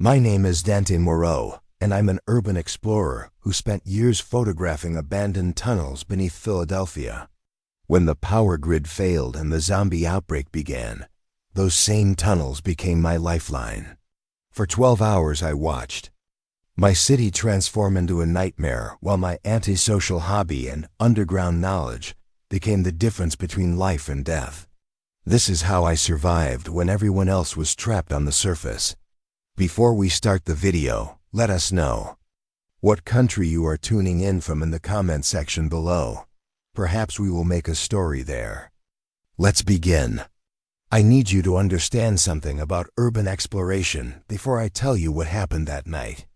My name is Dante Moreau, and I'm an urban explorer who spent years photographing abandoned tunnels beneath Philadelphia. When the power grid failed and the zombie outbreak began, those same tunnels became my lifeline. For 12 hours I watched my city transform into a nightmare while my antisocial hobby and underground knowledge became the difference between life and death. This is how I survived when everyone else was trapped on the surface. Before we start the video, let us know what country you are tuning in from in the comment section below. Perhaps we will make a story there. Let's begin. I need you to understand something about urban exploration before I tell you what happened that night.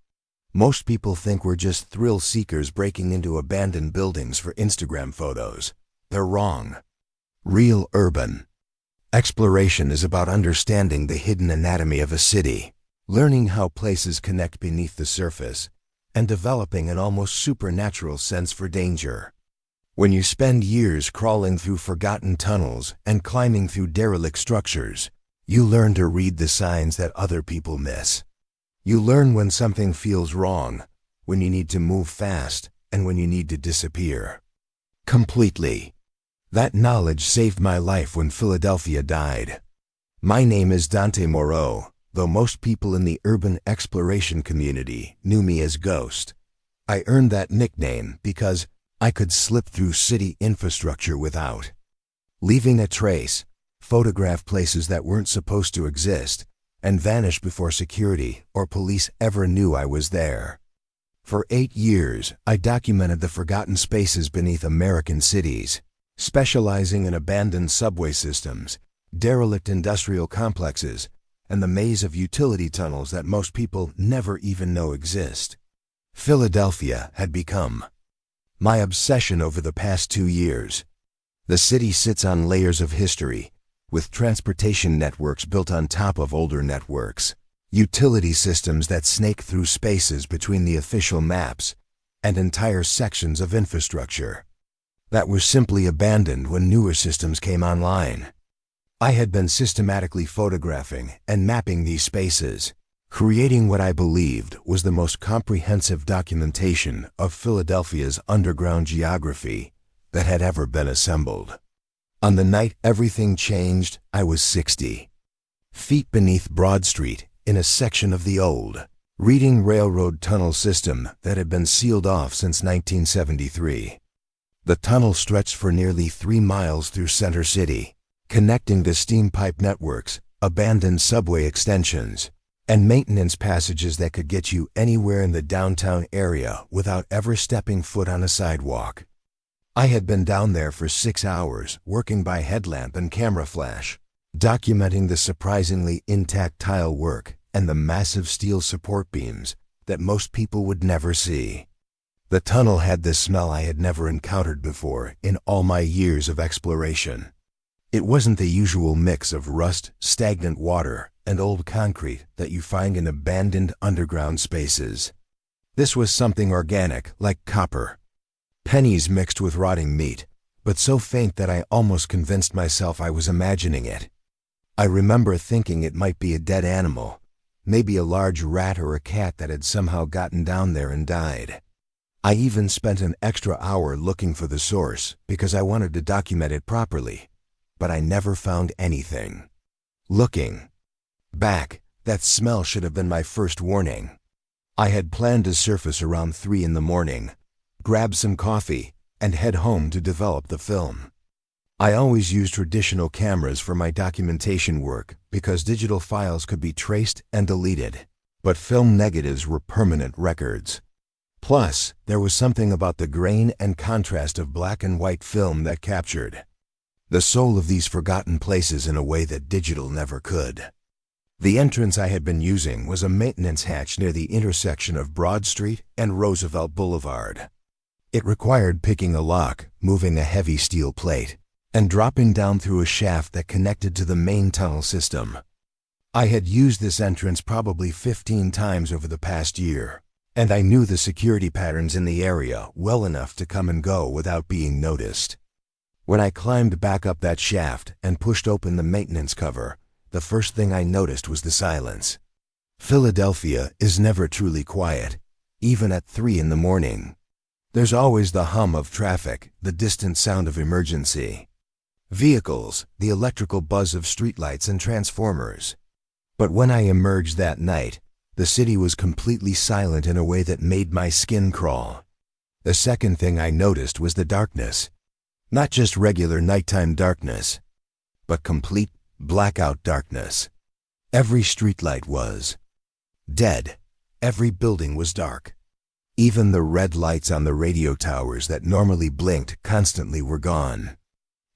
Most people think we're just thrill seekers breaking into abandoned buildings for Instagram photos. They're wrong. Real urban exploration is about understanding the hidden anatomy of a city, learning how places connect beneath the surface, and developing an almost supernatural sense for danger. When you spend years crawling through forgotten tunnels and climbing through derelict structures, you learn to read the signs that other people miss. You learn when something feels wrong, when you need to move fast, and when you need to disappear completely. That knowledge saved my life when Philadelphia died. My name is Dante Moreau, though most people in the urban exploration community knew me as Ghost. I earned that nickname because I could slip through city infrastructure without leaving a trace, photograph places that weren't supposed to exist, and vanish before security or police ever knew I was there. For 8 years, I documented the forgotten spaces beneath American cities, specializing in abandoned subway systems, derelict industrial complexes, and the maze of utility tunnels that most people never even know exist. Philadelphia had become my obsession over the past 2 years. The city sits on layers of history, with transportation networks built on top of older networks, utility systems that snake through spaces between the official maps, and entire sections of infrastructure that were simply abandoned when newer systems came online. I had been systematically photographing and mapping these spaces, creating what I believed was the most comprehensive documentation of Philadelphia's underground geography that had ever been assembled. On the night everything changed, I was 60 feet beneath Broad Street in a section of the old Reading Railroad tunnel system that had been sealed off since 1973. The tunnel stretched for nearly 3 miles through Center City, connecting to steam pipe networks, abandoned subway extensions, and maintenance passages that could get you anywhere in the downtown area without ever stepping foot on a sidewalk. I had been down there for 6 hours, working by headlamp and camera flash, documenting the surprisingly intact tile work and the massive steel support beams that most people would never see. The tunnel had this smell I had never encountered before in all my years of exploration. It wasn't the usual mix of rust, stagnant water, and old concrete that you find in abandoned underground spaces. This was something organic, like copper. Pennies mixed with rotting meat, but so faint that I almost convinced myself I was imagining it. I remember thinking it might be a dead animal, maybe a large rat or a cat that had somehow gotten down there and died. I even spent an extra hour looking for the source because I wanted to document it properly, but I never found anything. Looking back, that smell should have been my first warning. I had planned to surface around 3 in the morning, grab some coffee, and head home to develop the film. I always used traditional cameras for my documentation work because digital files could be traced and deleted, but film negatives were permanent records. Plus, there was something about the grain and contrast of black and white film that captured the soul of these forgotten places in a way that digital never could. The entrance I had been using was a maintenance hatch near the intersection of Broad Street and Roosevelt Boulevard. It required picking a lock, moving a heavy steel plate, and dropping down through a shaft that connected to the main tunnel system. I had used this entrance probably 15 times over the past year, and I knew the security patterns in the area well enough to come and go without being noticed. When I climbed back up that shaft and pushed open the maintenance cover, the first thing I noticed was the silence. Philadelphia is never truly quiet, even at 3 in the morning. There's always the hum of traffic, the distant sound of emergency vehicles, the electrical buzz of streetlights and transformers. But when I emerged that night, the city was completely silent in a way that made my skin crawl. The second thing I noticed was the darkness. Not just regular nighttime darkness, but complete blackout darkness. Every streetlight was dead. Every building was dark. Even the red lights on the radio towers that normally blinked constantly were gone.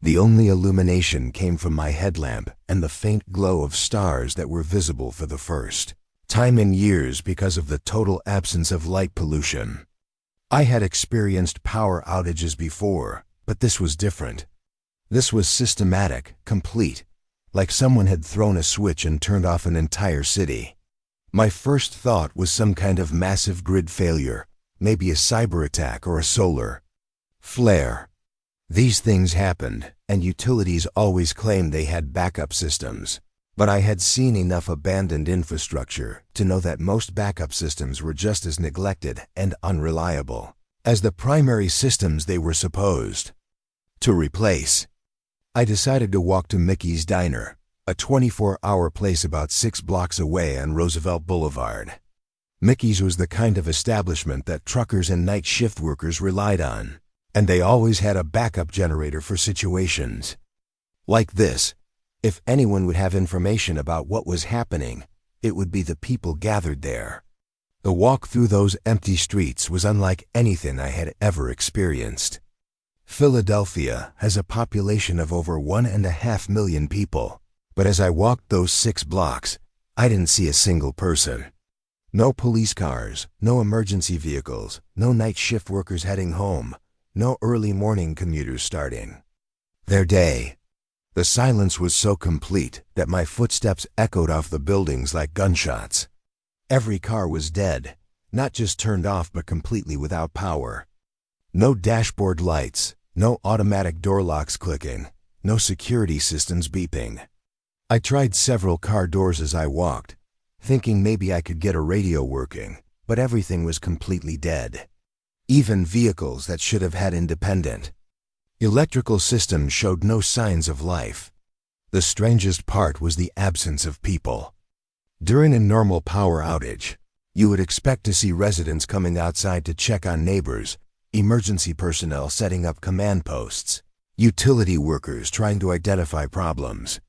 The only illumination came from my headlamp and the faint glow of stars that were visible for the first time in years because of the total absence of light pollution. I had experienced power outages before, but this was different. This was systematic, complete, like someone had thrown a switch and turned off an entire city. My first thought was some kind of massive grid failure, maybe a cyber attack or a solar flare. These things happened, and utilities always claimed they had backup systems. But I had seen enough abandoned infrastructure to know that most backup systems were just as neglected and unreliable as the primary systems they were supposed to replace. I decided to walk to Mickey's Diner, a 24-hour place about 6 blocks away on Roosevelt Boulevard. Mickey's was the kind of establishment that truckers and night shift workers relied on, and they always had a backup generator for situations like this. If anyone would have information about what was happening, it would be the people gathered there. The walk through those empty streets was unlike anything I had ever experienced. Philadelphia has a population of over 1.5 million people, but as I walked those 6 blocks, I didn't see a single person. No police cars, no emergency vehicles, no night shift workers heading home, no early morning commuters starting their day. The silence was so complete that my footsteps echoed off the buildings like gunshots. Every car was dead, not just turned off but completely without power. No dashboard lights, no automatic door locks clicking, no security systems beeping. I tried several car doors as I walked, thinking maybe I could get a radio working, but everything was completely dead. Even vehicles that should have had independent electrical systems showed no signs of life. The strangest part was the absence of people. During a normal power outage, you would expect to see residents coming outside to check on neighbors, emergency personnel setting up command posts, utility workers trying to identify problems.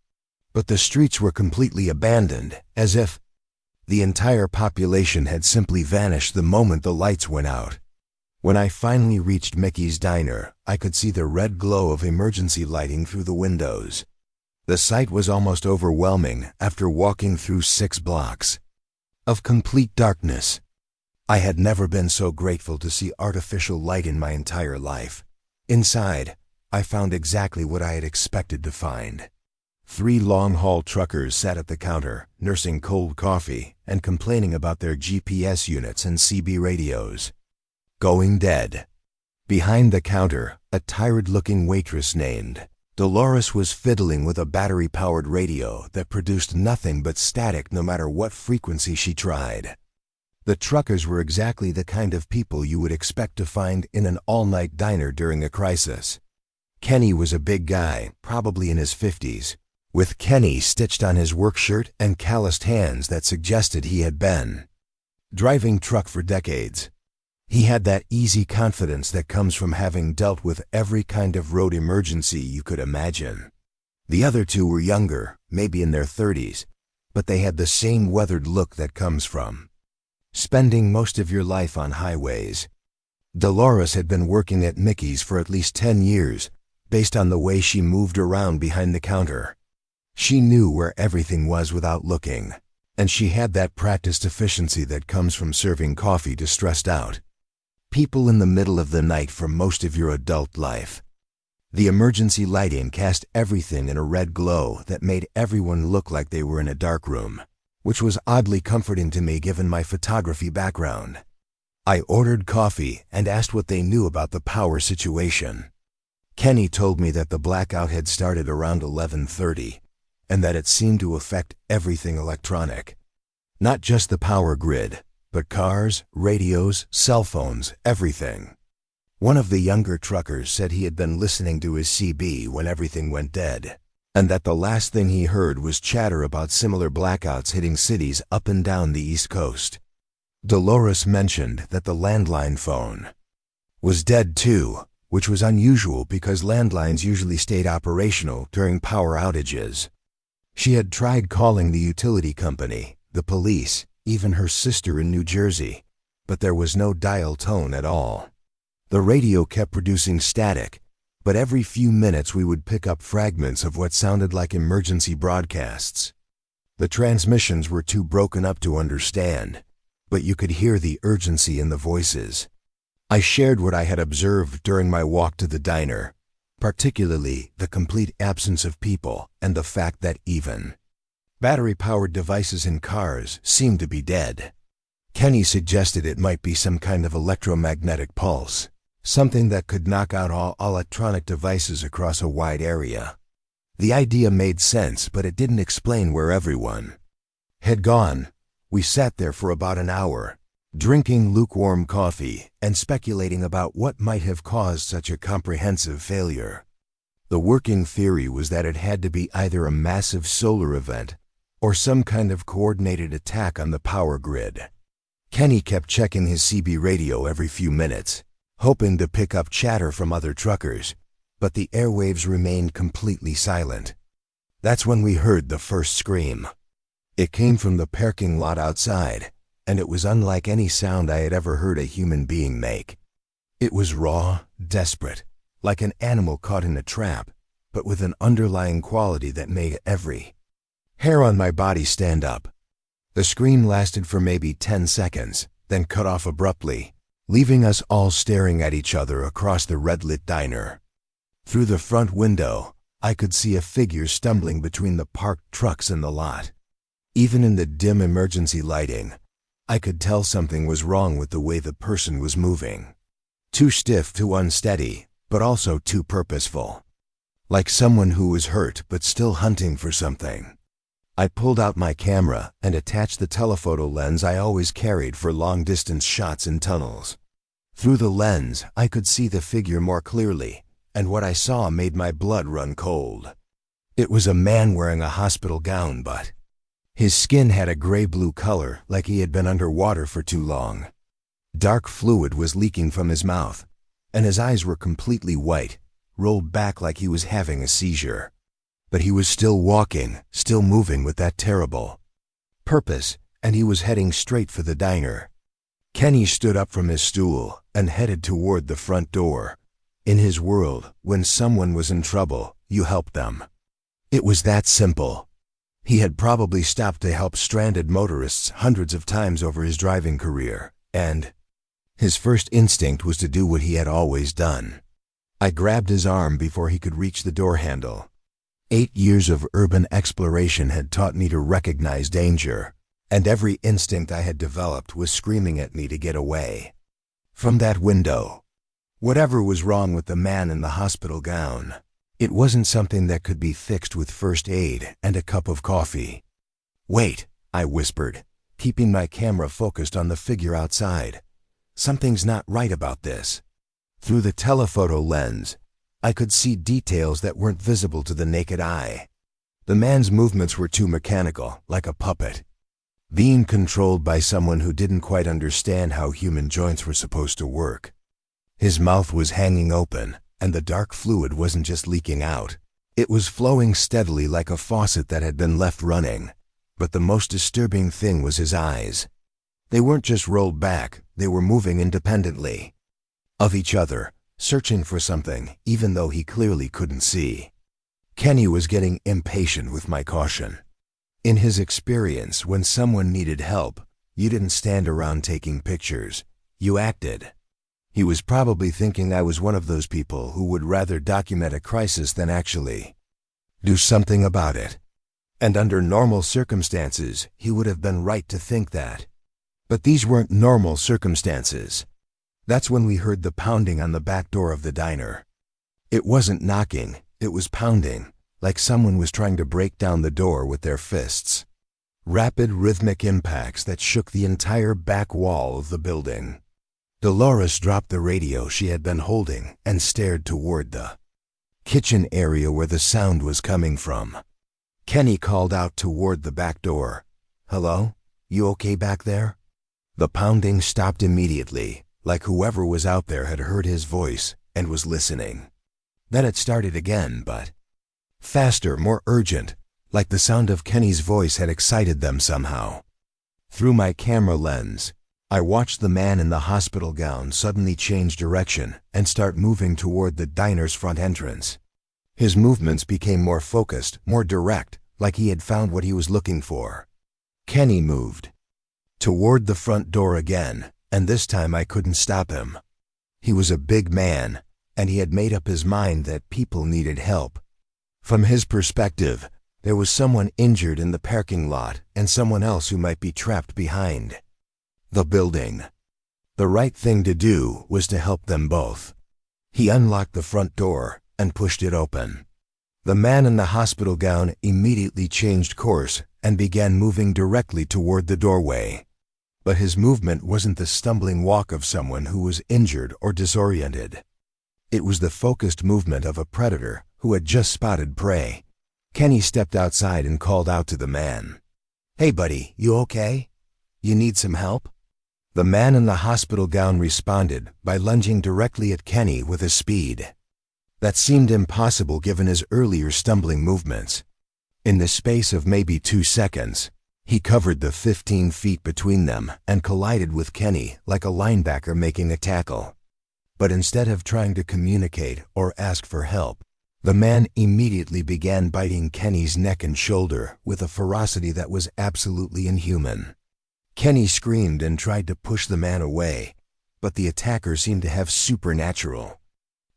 But the streets were completely abandoned, as if the entire population had simply vanished the moment the lights went out. When I finally reached Mickey's Diner, I could see the red glow of emergency lighting through the windows. The sight was almost overwhelming after walking through 6 blocks of complete darkness. I had never been so grateful to see artificial light in my entire life. Inside, I found exactly what I had expected to find. 3 long-haul truckers sat at the counter, nursing cold coffee and complaining about their GPS units and CB radios going dead. Behind the counter, a tired-looking waitress named Dolores was fiddling with a battery-powered radio that produced nothing but static no matter what frequency she tried. The truckers were exactly the kind of people you would expect to find in an all-night diner during a crisis. Kenny was a big guy, probably in his 50s, with Kenny stitched on his work shirt and calloused hands that suggested he had been driving truck for decades. He had that easy confidence that comes from having dealt with every kind of road emergency you could imagine. The other 2 were younger, maybe in their 30s, but they had the same weathered look that comes from spending most of your life on highways. Dolores had been working at Mickey's for at least 10 years, based on the way she moved around behind the counter. She knew where everything was without looking, and she had that practiced efficiency that comes from serving coffee to stressed out people in the middle of the night for most of your adult life. The emergency lighting cast everything in a red glow that made everyone look like they were in a dark room, which was oddly comforting to me given my photography background. I ordered coffee and asked what they knew about the power situation. Kenny told me that the blackout had started around 11:30, and that it seemed to affect everything electronic. Not just the power grid, but cars, radios, cell phones, everything. One of the younger truckers said he had been listening to his CB when everything went dead, and that the last thing he heard was chatter about similar blackouts hitting cities up and down the East Coast. Dolores mentioned that the landline phone was dead too, which was unusual because landlines usually stayed operational during power outages. She had tried calling the utility company, the police, even her sister in New Jersey, but there was no dial tone at all. The radio kept producing static, but every few minutes we would pick up fragments of what sounded like emergency broadcasts. The transmissions were too broken up to understand, but you could hear the urgency in the voices. I shared what I had observed during my walk to the diner, particularly the complete absence of people and the fact that even battery-powered devices in cars seemed to be dead. Kenny suggested it might be some kind of electromagnetic pulse, something that could knock out all electronic devices across a wide area. The idea made sense, but it didn't explain where everyone had gone. We sat there for about an hour, drinking lukewarm coffee and speculating about what might have caused such a comprehensive failure. The working theory was that it had to be either a massive solar event or some kind of coordinated attack on the power grid. Kenny kept checking his CB radio every few minutes, hoping to pick up chatter from other truckers, but the airwaves remained completely silent. That's when we heard the first scream. It came from the parking lot outside, and it was unlike any sound I had ever heard a human being make. It was raw, desperate, like an animal caught in a trap, but with an underlying quality that made every hair on my body stand up. The scream lasted for maybe 10 seconds, then cut off abruptly, leaving us all staring at each other across the red-lit diner. Through the front window, I could see a figure stumbling between the parked trucks in the lot. Even in the dim emergency lighting, I could tell something was wrong with the way the person was moving. Too stiff, too unsteady, but also too purposeful. Like someone who was hurt but still hunting for something. I pulled out my camera and attached the telephoto lens I always carried for long-distance shots in tunnels. Through the lens, I could see the figure more clearly, and what I saw made my blood run cold. It was a man wearing a hospital gown, but his skin had a gray-blue color like he had been underwater for too long. Dark fluid was leaking from his mouth, and his eyes were completely white, rolled back like he was having a seizure. But he was still walking, still moving with that terrible purpose, and he was heading straight for the diner. Kenny stood up from his stool and headed toward the front door. In his world, when someone was in trouble, you helped them. It was that simple. He had probably stopped to help stranded motorists hundreds of times over his driving career, and his first instinct was to do what he had always done. I grabbed his arm before he could reach the door handle. 8 years of urban exploration had taught me to recognize danger, and every instinct I had developed was screaming at me to get away from that window. Whatever was wrong with the man in the hospital gown, it wasn't something that could be fixed with first aid and a cup of coffee. "Wait," I whispered, keeping my camera focused on the figure outside. "Something's not right about this." Through the telephoto lens, I could see details that weren't visible to the naked eye. The man's movements were too mechanical, like a puppet, being controlled by someone who didn't quite understand how human joints were supposed to work. His mouth was hanging open, and the dark fluid wasn't just leaking out. It was flowing steadily like a faucet that had been left running. But the most disturbing thing was his eyes. They weren't just rolled back, they were moving independently of each other, searching for something, even though he clearly couldn't see. Kenny was getting impatient with my caution. In his experience, when someone needed help, you didn't stand around taking pictures, you acted. He was probably thinking I was one of those people who would rather document a crisis than actually do something about it. And under normal circumstances, he would have been right to think that. But these weren't normal circumstances. That's when we heard the pounding on the back door of the diner. It wasn't knocking, it was pounding, like someone was trying to break down the door with their fists. Rapid rhythmic impacts that shook the entire back wall of the building. Dolores dropped the radio she had been holding and stared toward the kitchen area where the sound was coming from. Kenny called out toward the back door. "Hello? You okay back there?" The pounding stopped immediately, like whoever was out there had heard his voice and was listening. Then it started again, but faster, more urgent, like the sound of Kenny's voice had excited them somehow. Through my camera lens, I watched the man in the hospital gown suddenly change direction and start moving toward the diner's front entrance. His movements became more focused, more direct, like he had found what he was looking for. Kenny moved toward the front door again, and this time I couldn't stop him. He was a big man, and he had made up his mind that people needed help. From his perspective, there was someone injured in the parking lot and someone else who might be trapped behind the building. The right thing to do was to help them both. He unlocked the front door and pushed it open. The man in the hospital gown immediately changed course and began moving directly toward the doorway. But his movement wasn't the stumbling walk of someone who was injured or disoriented. It was the focused movement of a predator who had just spotted prey. Kenny stepped outside and called out to the man. "Hey buddy, you okay? You need some help?" The man in the hospital gown responded by lunging directly at Kenny with a speed that seemed impossible given his earlier stumbling movements. In the space of maybe 2 seconds, he covered the 15 feet between them and collided with Kenny like a linebacker making a tackle. But instead of trying to communicate or ask for help, the man immediately began biting Kenny's neck and shoulder with a ferocity that was absolutely inhuman. Kenny screamed and tried to push the man away, but the attacker seemed to have supernatural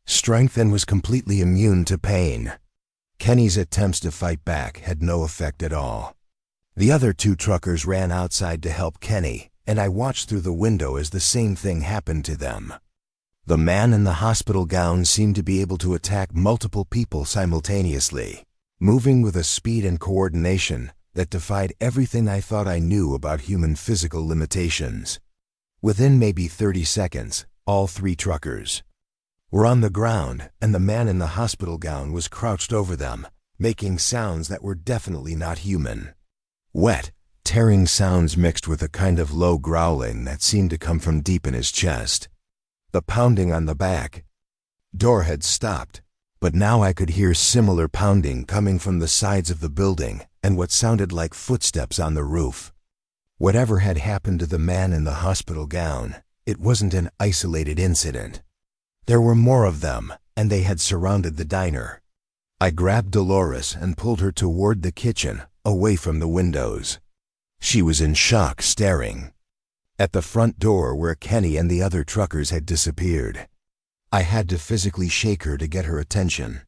strength and was completely immune to pain. Kenny's attempts to fight back had no effect at all. The other 2 truckers ran outside to help Kenny, and I watched through the window as the same thing happened to them. The man in the hospital gown seemed to be able to attack multiple people simultaneously, moving with a speed and coordination that defied everything I thought I knew about human physical limitations. Within maybe 30 seconds, all 3 truckers were on the ground, and the man in the hospital gown was crouched over them, making sounds that were definitely not human. Wet, tearing sounds mixed with a kind of low growling that seemed to come from deep in his chest. The pounding on the back door had stopped, but now I could hear similar pounding coming from the sides of the building and what sounded like footsteps on the roof. Whatever had happened to the man in the hospital gown, it wasn't an isolated incident. There were more of them, and they had surrounded the diner. I grabbed Dolores and pulled her toward the kitchen, away from the windows. She was in shock, staring at the front door where Kenny and the other truckers had disappeared. I had to physically shake her to get her attention.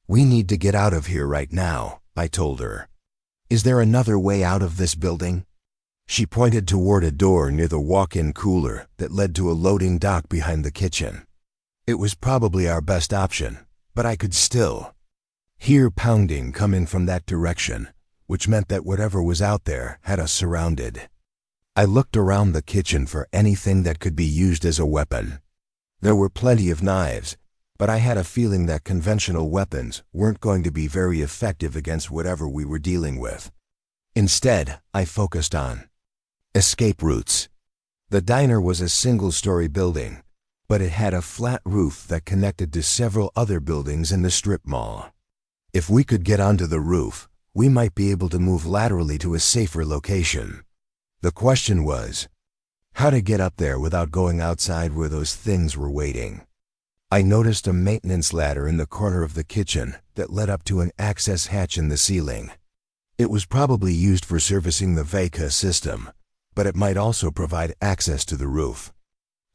"We need to get out of here right now," I told her. "Is there another way out of this building?" She pointed toward a door near the walk-in cooler that led to a loading dock behind the kitchen. It was probably our best option, but I could still hear pounding coming from that direction, which meant that whatever was out there had us surrounded. I looked around the kitchen for anything that could be used as a weapon. There were plenty of knives, but I had a feeling that conventional weapons weren't going to be very effective against whatever we were dealing with. Instead, I focused on escape routes. The diner was a single-story building, but it had a flat roof that connected to several other buildings in the strip mall. If we could get onto the roof, we might be able to move laterally to a safer location. The question was, how to get up there without going outside where those things were waiting. I noticed a maintenance ladder in the corner of the kitchen that led up to an access hatch in the ceiling. It was probably used for servicing the VECA system, but it might also provide access to the roof.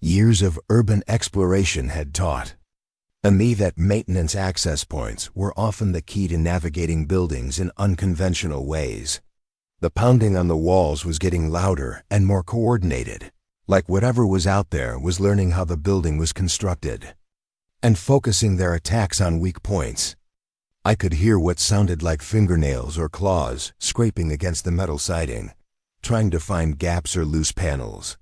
Years of urban exploration had taught me that maintenance access points were often the key to navigating buildings in unconventional ways. The pounding on the walls was getting louder and more coordinated, like whatever was out there was learning how the building was constructed and focusing their attacks on weak points. I could hear what sounded like fingernails or claws scraping against the metal siding, trying to find gaps or loose panels.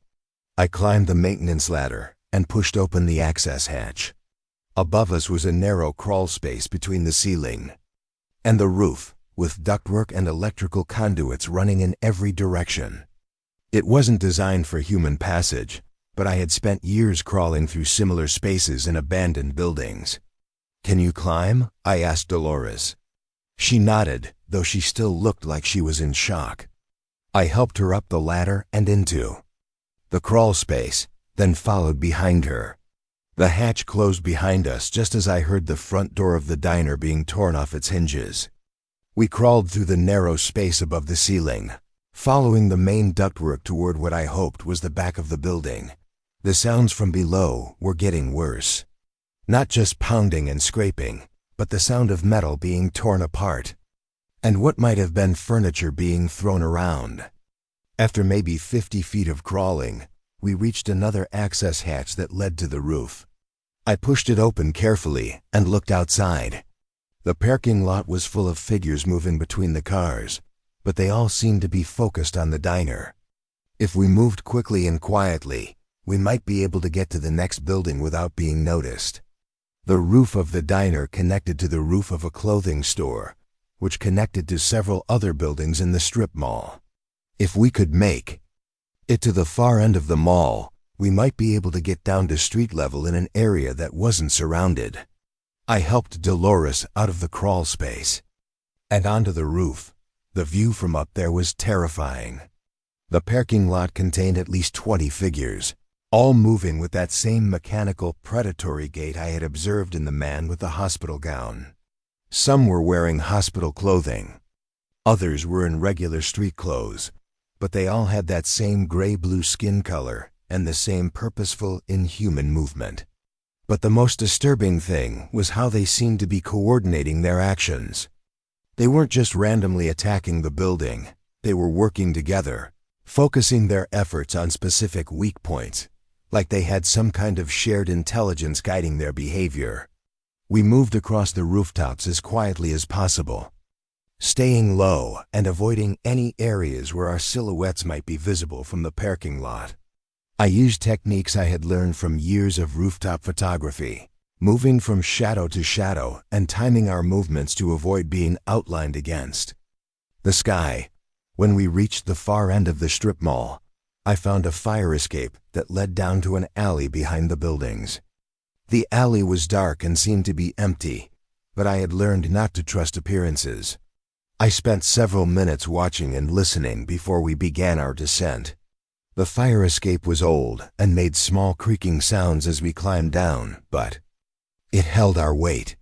I climbed the maintenance ladder and pushed open the access hatch. Above us was a narrow crawl space between the ceiling and the roof, with ductwork and electrical conduits running in every direction. It wasn't designed for human passage, but I had spent years crawling through similar spaces in abandoned buildings. "Can you climb?" I asked Dolores. She nodded, though she still looked like she was in shock. I helped her up the ladder and into the crawl space, then followed behind her. The hatch closed behind us just as I heard the front door of the diner being torn off its hinges. We crawled through the narrow space above the ceiling, following the main ductwork toward what I hoped was the back of the building. The sounds from below were getting worse. Not just pounding and scraping, but the sound of metal being torn apart, and what might have been furniture being thrown around. After maybe 50 feet of crawling, we reached another access hatch that led to the roof. I pushed it open carefully and looked outside. The parking lot was full of figures moving between the cars, but they all seemed to be focused on the diner. If we moved quickly and quietly, we might be able to get to the next building without being noticed. The roof of the diner connected to the roof of a clothing store, which connected to several other buildings in the strip mall. If we could make it to the far end of the mall, we might be able to get down to street level in an area that wasn't surrounded. I helped Dolores out of the crawl space and onto the roof. The view from up there was terrifying. The parking lot contained at least 20 figures, all moving with that same mechanical, predatory gait I had observed in the man with the hospital gown. Some were wearing hospital clothing. Others were in regular street clothes, but they all had that same gray-blue skin color and the same purposeful, inhuman movement. But the most disturbing thing was how they seemed to be coordinating their actions. They weren't just randomly attacking the building. They were working together, focusing their efforts on specific weak points, like they had some kind of shared intelligence guiding their behavior. We moved across the rooftops as quietly as possible, staying low and avoiding any areas where our silhouettes might be visible from the parking lot. I used techniques I had learned from years of rooftop photography, moving from shadow to shadow and timing our movements to avoid being outlined against the sky. When we reached the far end of the strip mall, I found a fire escape that led down to an alley behind the buildings. The alley was dark and seemed to be empty, but I had learned not to trust appearances. I spent several minutes watching and listening before we began our descent. The fire escape was old and made small creaking sounds as we climbed down, but it held our weight.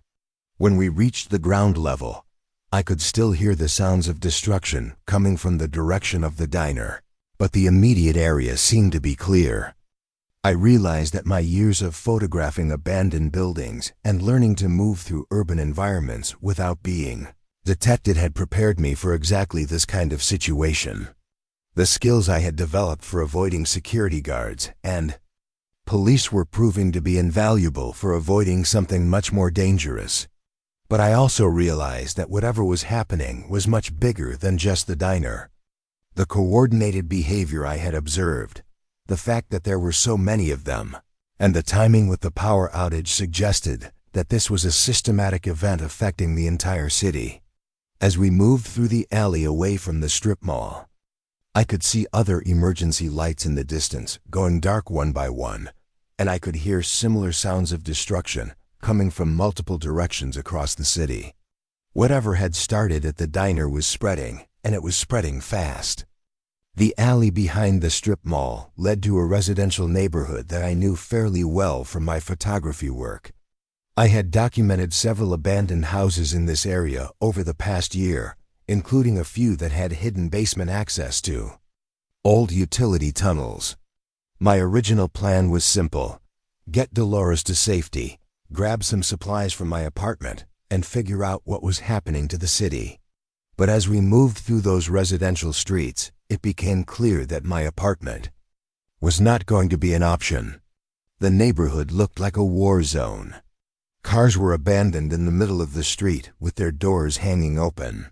When we reached the ground level, I could still hear the sounds of destruction coming from the direction of the diner, but the immediate area seemed to be clear. I realized that my years of photographing abandoned buildings and learning to move through urban environments without being detected had prepared me for exactly this kind of situation. The skills I had developed for avoiding security guards and police were proving to be invaluable for avoiding something much more dangerous. But I also realized that whatever was happening was much bigger than just the diner. The coordinated behavior I had observed, the fact that there were so many of them, and the timing with the power outage suggested that this was a systematic event affecting the entire city. As we moved through the alley away from the strip mall, I could see other emergency lights in the distance going dark one by one, and I could hear similar sounds of destruction coming from multiple directions across the city. Whatever had started at the diner was spreading, and it was spreading fast. The alley behind the strip mall led to a residential neighborhood that I knew fairly well from my photography work. I had documented several abandoned houses in this area over the past year, including a few that had hidden basement access to old utility tunnels. My original plan was simple: get Dolores to safety, grab some supplies from my apartment, and figure out what was happening to the city. But as we moved through those residential streets, it became clear that my apartment was not going to be an option. The neighborhood looked like a war zone. Cars were abandoned in the middle of the street with their doors hanging open.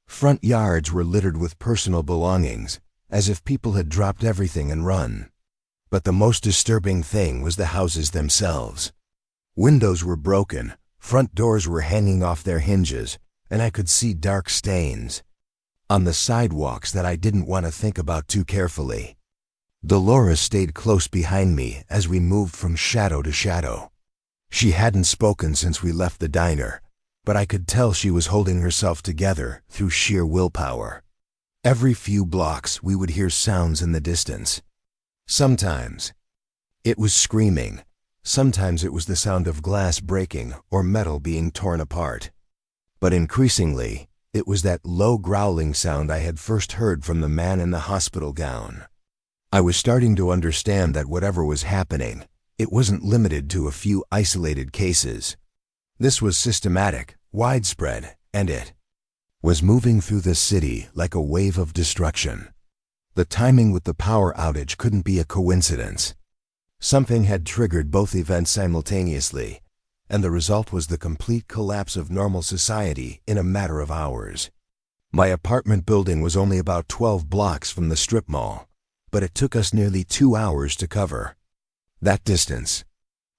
Front yards were littered with personal belongings, as if people had dropped everything and run. But the most disturbing thing was the houses themselves. Windows were broken, front doors were hanging off their hinges, and I could see dark stains on the sidewalks that I didn't want to think about too carefully. Dolores stayed close behind me as we moved from shadow to shadow. She hadn't spoken since we left the diner, but I could tell she was holding herself together through sheer willpower. Every few blocks we would hear sounds in the distance. Sometimes it was screaming, sometimes it was the sound of glass breaking or metal being torn apart. But increasingly, it was that low growling sound I had first heard from the man in the hospital gown. I was starting to understand that whatever was happening, it wasn't limited to a few isolated cases. This was systematic, widespread, and it was moving through the city like a wave of destruction. The timing with the power outage couldn't be a coincidence. Something had triggered both events simultaneously, and the result was the complete collapse of normal society in a matter of hours. My apartment building was only about 12 blocks from the strip mall, but it took us nearly 2 hours to cover that distance.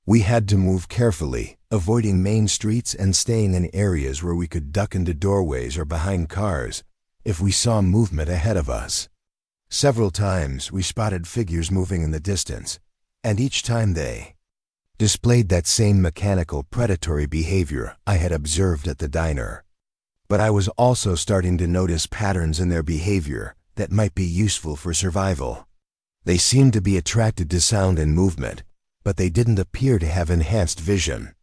We had to move carefully, avoiding main streets and staying in areas where we could duck into doorways or behind cars if we saw movement ahead of us. Several times we spotted figures moving in the distance, and each time they displayed that same mechanical predatory behavior I had observed at the diner. But I was also starting to notice patterns in their behavior that might be useful for survival. They seemed to be attracted to sound and movement, but they didn't appear to have enhanced vision.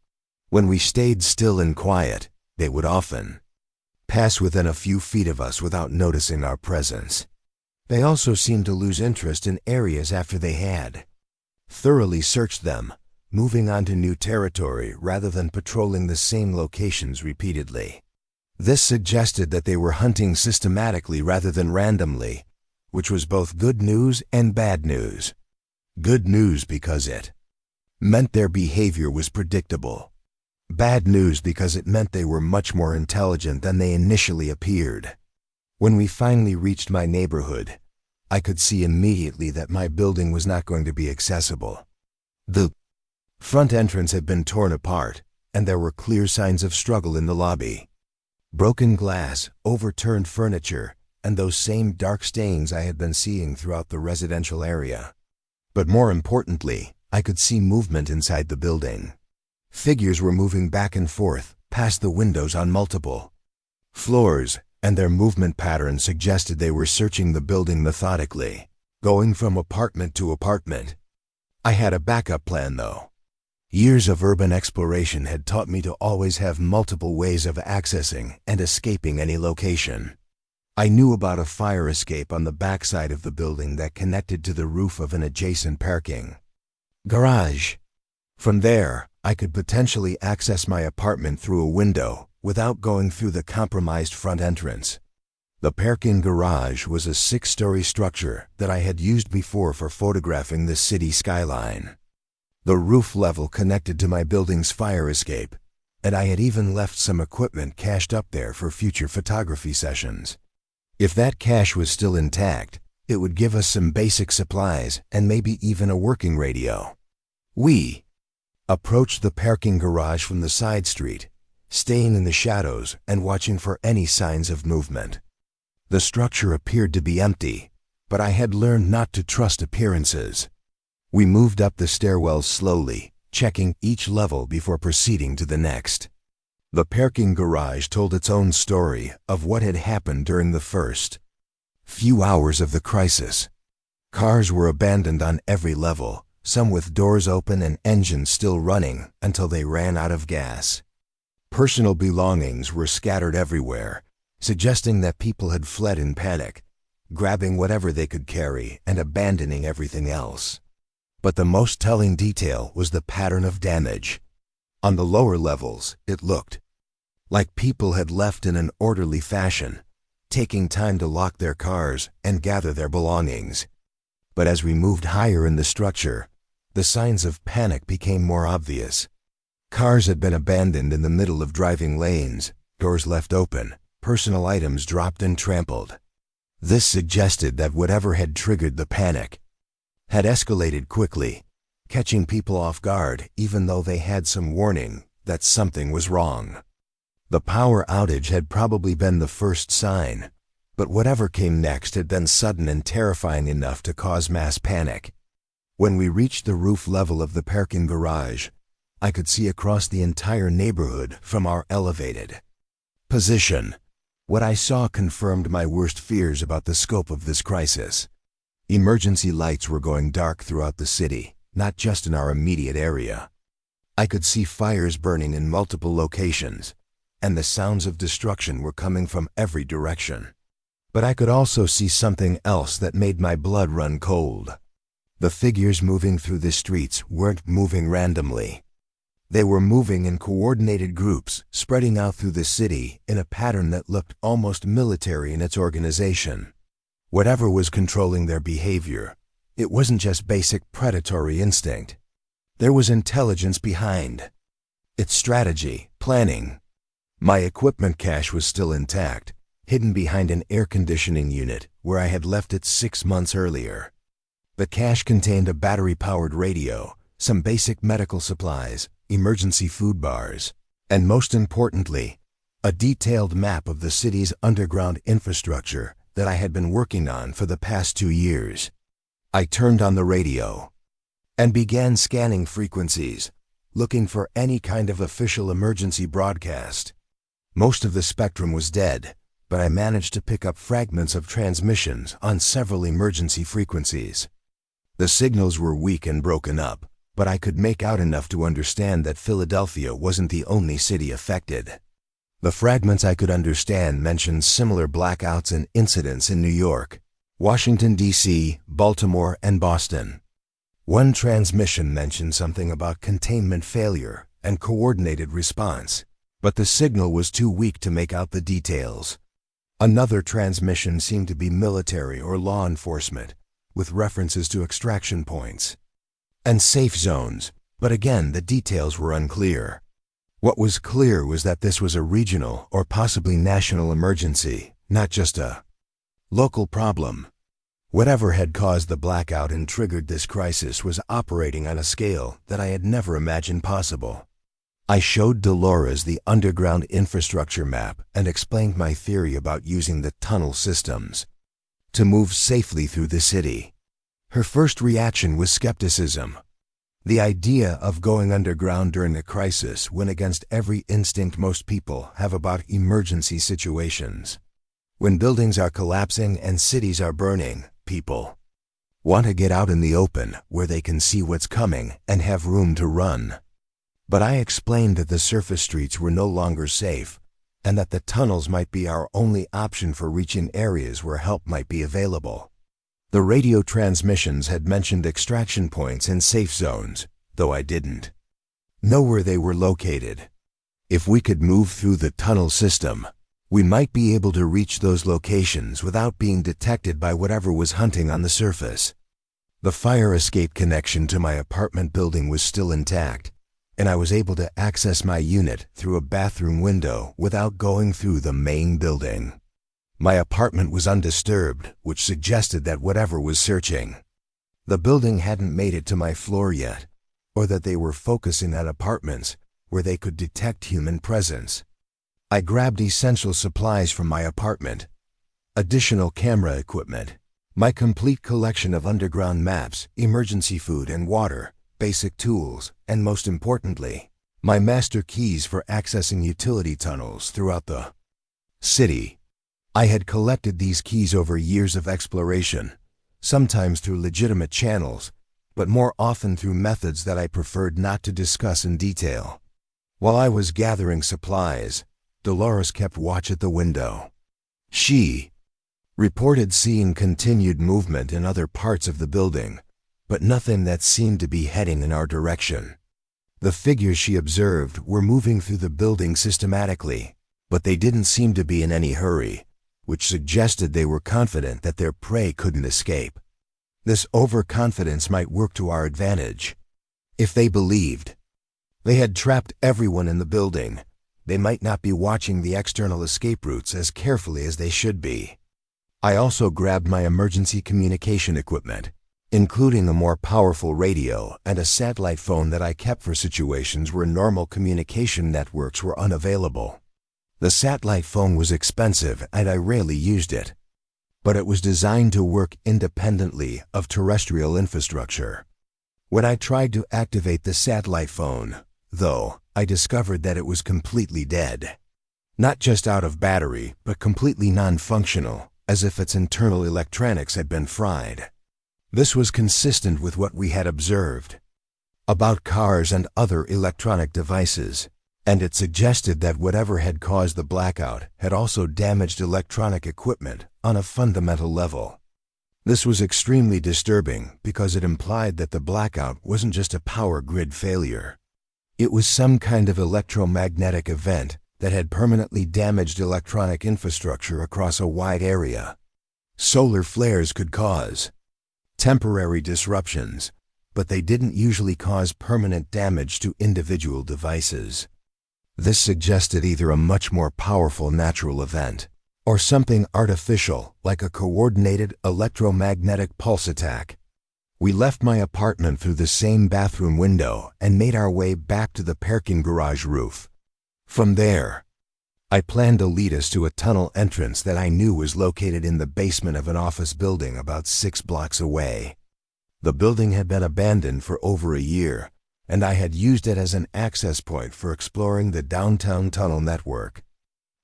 When we stayed still and quiet, they would often pass within a few feet of us without noticing our presence. They also seemed to lose interest in areas after they had thoroughly searched them, moving on to new territory rather than patrolling the same locations repeatedly. This suggested that they were hunting systematically rather than randomly, which was both good news and bad news. Good news because it meant their behavior was predictable. Bad news because it meant they were much more intelligent than they initially appeared. When we finally reached my neighborhood, I could see immediately that my building was not going to be accessible. The front entrance had been torn apart, and there were clear signs of struggle in the lobby. Broken glass, overturned furniture, and those same dark stains I had been seeing throughout the residential area. But more importantly, I could see movement inside the building. Figures were moving back and forth, past the windows on multiple floors, and their movement patterns suggested they were searching the building methodically, going from apartment to apartment. I had a backup plan, though. Years of urban exploration had taught me to always have multiple ways of accessing and escaping any location. I knew about a fire escape on the backside of the building that connected to the roof of an adjacent parking garage. From there, I could potentially access my apartment through a window without going through the compromised front entrance. The parking garage was a 6-story structure that I had used before for photographing the city skyline. The roof level connected to my building's fire escape, and I had even left some equipment cached up there for future photography sessions. If that cache was still intact, it would give us some basic supplies and maybe even a working radio. We approached the parking garage from the side street, staying in the shadows and watching for any signs of movement. The structure appeared to be empty, but I had learned not to trust appearances. We moved up the stairwells slowly, checking each level before proceeding to the next. The parking garage told its own story of what had happened during the first few hours of the crisis. Cars were abandoned on every level, some with doors open and engines still running until they ran out of gas. Personal belongings were scattered everywhere, suggesting that people had fled in panic, grabbing whatever they could carry and abandoning everything else. But the most telling detail was the pattern of damage. On the lower levels, it looked like people had left in an orderly fashion, taking time to lock their cars and gather their belongings. But as we moved higher in the structure, the signs of panic became more obvious. Cars had been abandoned in the middle of driving lanes, doors left open, personal items dropped and trampled. This suggested that whatever had triggered the panic had escalated quickly, catching people off guard even though they had some warning that something was wrong. The power outage had probably been the first sign, but whatever came next had been sudden and terrifying enough to cause mass panic. When we reached the roof level of the parking garage, I could see across the entire neighborhood from our elevated position. What I saw confirmed my worst fears about the scope of this crisis. Emergency lights were going dark throughout the city, not just in our immediate area. I could see fires burning in multiple locations, and the sounds of destruction were coming from every direction. But I could also see something else that made my blood run cold. The figures moving through the streets weren't moving randomly. They were moving in coordinated groups, spreading out through the city in a pattern that looked almost military in its organization. Whatever was controlling their behavior, it wasn't just basic predatory instinct. There was intelligence behind. It's strategy, planning. My equipment cache was still intact, hidden behind an air conditioning unit where I had left it 6 months earlier. The cache contained a battery-powered radio, some basic medical supplies, emergency food bars, and most importantly, a detailed map of the city's underground infrastructure that I had been working on for the past 2 years. I turned on the radio and began scanning frequencies, looking for any kind of official emergency broadcast. Most of the spectrum was dead, but I managed to pick up fragments of transmissions on several emergency frequencies. The signals were weak and broken up, but I could make out enough to understand that Philadelphia wasn't the only city affected. The fragments I could understand mentioned similar blackouts and incidents in New York, Washington, D.C., Baltimore, and Boston. One transmission mentioned something about containment failure and coordinated response, but the signal was too weak to make out the details. Another transmission seemed to be military or law enforcement, with references to extraction points and safe zones, but again the details were unclear. What was clear was that this was a regional or possibly national emergency, not just a local problem. Whatever had caused the blackout and triggered this crisis was operating on a scale that I had never imagined possible. I showed Dolores the underground infrastructure map and explained my theory about using the tunnel systems to move safely through the city. Her first reaction was skepticism. The idea of going underground during a crisis went against every instinct most people have about emergency situations. When buildings are collapsing and cities are burning, people want to get out in the open where they can see what's coming and have room to run. But I explained that the surface streets were no longer safe, and that the tunnels might be our only option for reaching areas where help might be available. The radio transmissions had mentioned extraction points and safe zones, though I didn't know where they were located. If we could move through the tunnel system, we might be able to reach those locations without being detected by whatever was hunting on the surface. The fire escape connection to my apartment building was still intact, and I was able to access my unit through a bathroom window without going through the main building. My apartment was undisturbed, which suggested that whatever was searching the building hadn't made it to my floor yet, or that they were focusing on apartments where they could detect human presence. I grabbed essential supplies from my apartment, additional camera equipment, my complete collection of underground maps, emergency food and water, basic tools, and most importantly, my master keys for accessing utility tunnels throughout the city. I had collected these keys over years of exploration, sometimes through legitimate channels, but more often through methods that I preferred not to discuss in detail. While I was gathering supplies, Dolores kept watch at the window. She reported seeing continued movement in other parts of the building, but nothing that seemed to be heading in our direction. The figures she observed were moving through the building systematically, but they didn't seem to be in any hurry, which suggested they were confident that their prey couldn't escape. This overconfidence might work to our advantage. If they believed They had trapped everyone in the building. They might not be watching the external escape routes as carefully as they should be. I also grabbed my emergency communication equipment, including a more powerful radio and a satellite phone that I kept for situations where normal communication networks were unavailable. The satellite phone was expensive and I rarely used it, but it was designed to work independently of terrestrial infrastructure. When I tried to activate the satellite phone, though, I discovered that it was completely dead. Not just out of battery, but completely non-functional, as if its internal electronics had been fried. This was consistent with what we had observed about cars and other electronic devices, and it suggested that whatever had caused the blackout had also damaged electronic equipment on a fundamental level. This was extremely disturbing because it implied that the blackout wasn't just a power grid failure. It was some kind of electromagnetic event that had permanently damaged electronic infrastructure across a wide area. Solar flares could cause temporary disruptions, but they didn't usually cause permanent damage to individual devices. This suggested either a much more powerful natural event or something artificial like a coordinated electromagnetic pulse attack. We left my apartment through the same bathroom window and made our way back to the parking garage roof. From there, I planned to lead us to a tunnel entrance that I knew was located in the basement of an office building about 6 blocks away. The building had been abandoned for over a year, and I had used it as an access point for exploring the downtown tunnel network.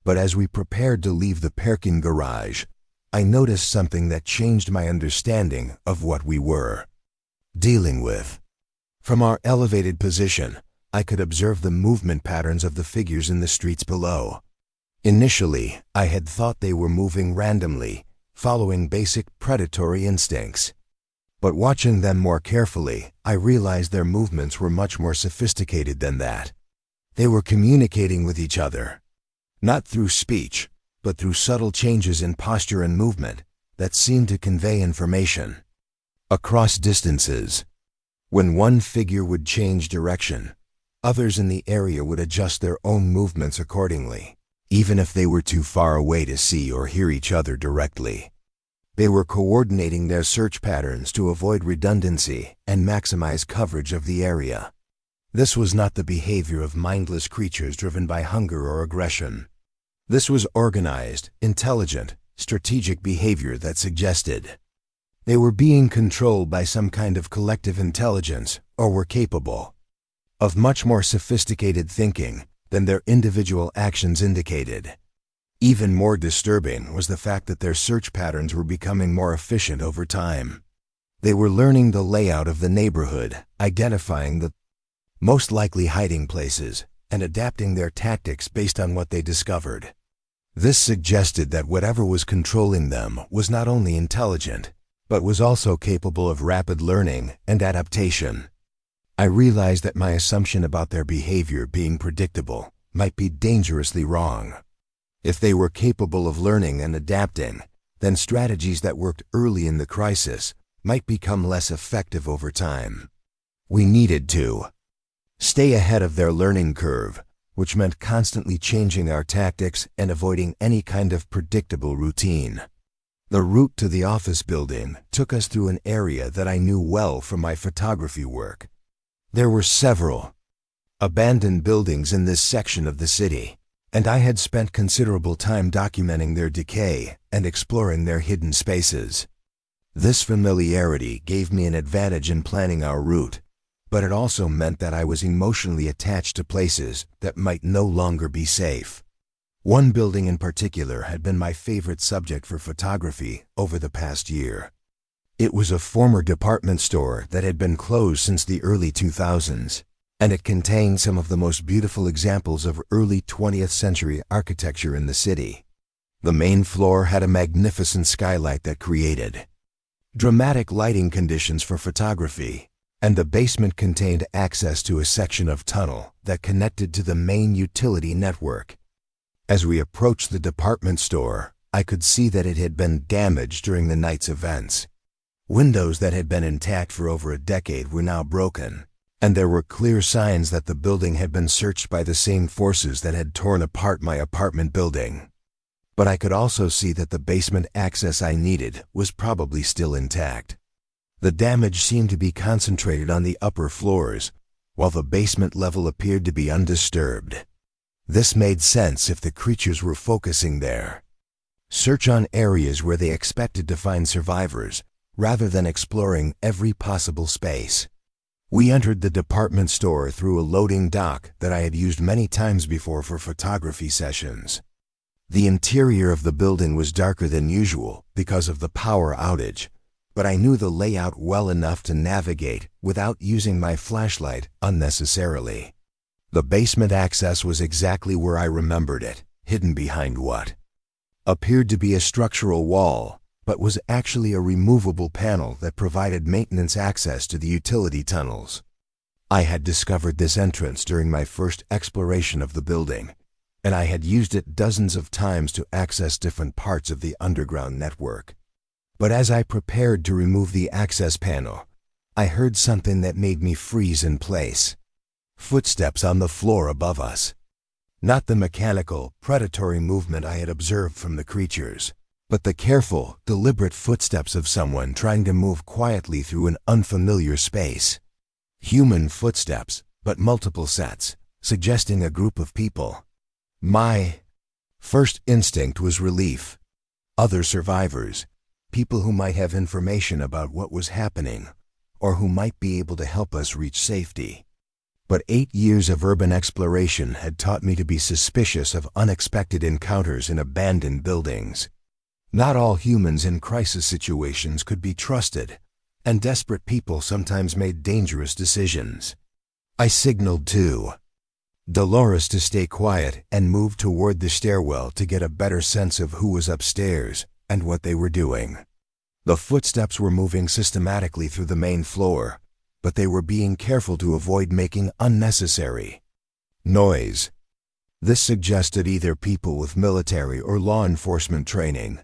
But as we prepared to leave the parking garage, I noticed something that changed my understanding of what we were dealing with. From our elevated position, I could observe the movement patterns of the figures in the streets below. Initially, I had thought they were moving randomly, following basic predatory instincts. But watching them more carefully, I realized their movements were much more sophisticated than that. They were communicating with each other, not through speech, but through subtle changes in posture and movement that seemed to convey information across distances. When one figure would change direction, others in the area would adjust their own movements accordingly, even if they were too far away to see or hear each other directly. They were coordinating their search patterns to avoid redundancy and maximize coverage of the area. This was not the behavior of mindless creatures driven by hunger or aggression. This was organized, intelligent, strategic behavior that suggested they were being controlled by some kind of collective intelligence or were capable of much more sophisticated thinking than their individual actions indicated. Even more disturbing was the fact that their search patterns were becoming more efficient over time. They were learning the layout of the neighborhood, identifying the most likely hiding places, and adapting their tactics based on what they discovered. This suggested that whatever was controlling them was not only intelligent, but was also capable of rapid learning and adaptation. I realized that my assumption about their behavior being predictable might be dangerously wrong. If they were capable of learning and adapting, then strategies that worked early in the crisis might become less effective over time. We needed to stay ahead of their learning curve, which meant constantly changing our tactics and avoiding any kind of predictable routine. The route to the office building took us through an area that I knew well from my photography work. There were several abandoned buildings in this section of the city, and I had spent considerable time documenting their decay and exploring their hidden spaces. This familiarity gave me an advantage in planning our route, but it also meant that I was emotionally attached to places that might no longer be safe. One building in particular had been my favorite subject for photography over the past year. It was a former department store that had been closed since the early 2000s, and it contained some of the most beautiful examples of early 20th century architecture in the city. The main floor had a magnificent skylight that created dramatic lighting conditions for photography, and the basement contained access to a section of tunnel that connected to the main utility network. As we approached the department store, I could see that it had been damaged during the night's events. Windows that had been intact for over a decade were now broken, and there were clear signs that the building had been searched by the same forces that had torn apart my apartment building. But I could also see that the basement access I needed was probably still intact. The damage seemed to be concentrated on the upper floors, while the basement level appeared to be undisturbed. This made sense if the creatures were focusing there. Search on areas where they expected to find survivors, rather than exploring every possible space. We entered the department store through a loading dock that I had used many times before for photography sessions. The interior of the building was darker than usual because of the power outage, but I knew the layout well enough to navigate without using my flashlight unnecessarily. The basement access was exactly where I remembered it, hidden behind what appeared to be a structural wall, but was actually a removable panel that provided maintenance access to the utility tunnels. I had discovered this entrance during my first exploration of the building, and I had used it dozens of times to access different parts of the underground network. But as I prepared to remove the access panel, I heard something that made me freeze in place. Footsteps on the floor above us. Not the mechanical, predatory movement I had observed from the creatures, but the careful, deliberate footsteps of someone trying to move quietly through an unfamiliar space. Human footsteps, but multiple sets, suggesting a group of people. My first instinct was relief. Other survivors, people who might have information about what was happening, or who might be able to help us reach safety. But 8 years of urban exploration had taught me to be suspicious of unexpected encounters in abandoned buildings. Not all humans in crisis situations could be trusted, and desperate people sometimes made dangerous decisions. I signaled to Dolores to stay quiet and moved toward the stairwell to get a better sense of who was upstairs and what they were doing. The footsteps were moving systematically through the main floor, but they were being careful to avoid making unnecessary noise. This suggested either people with military or law enforcement training,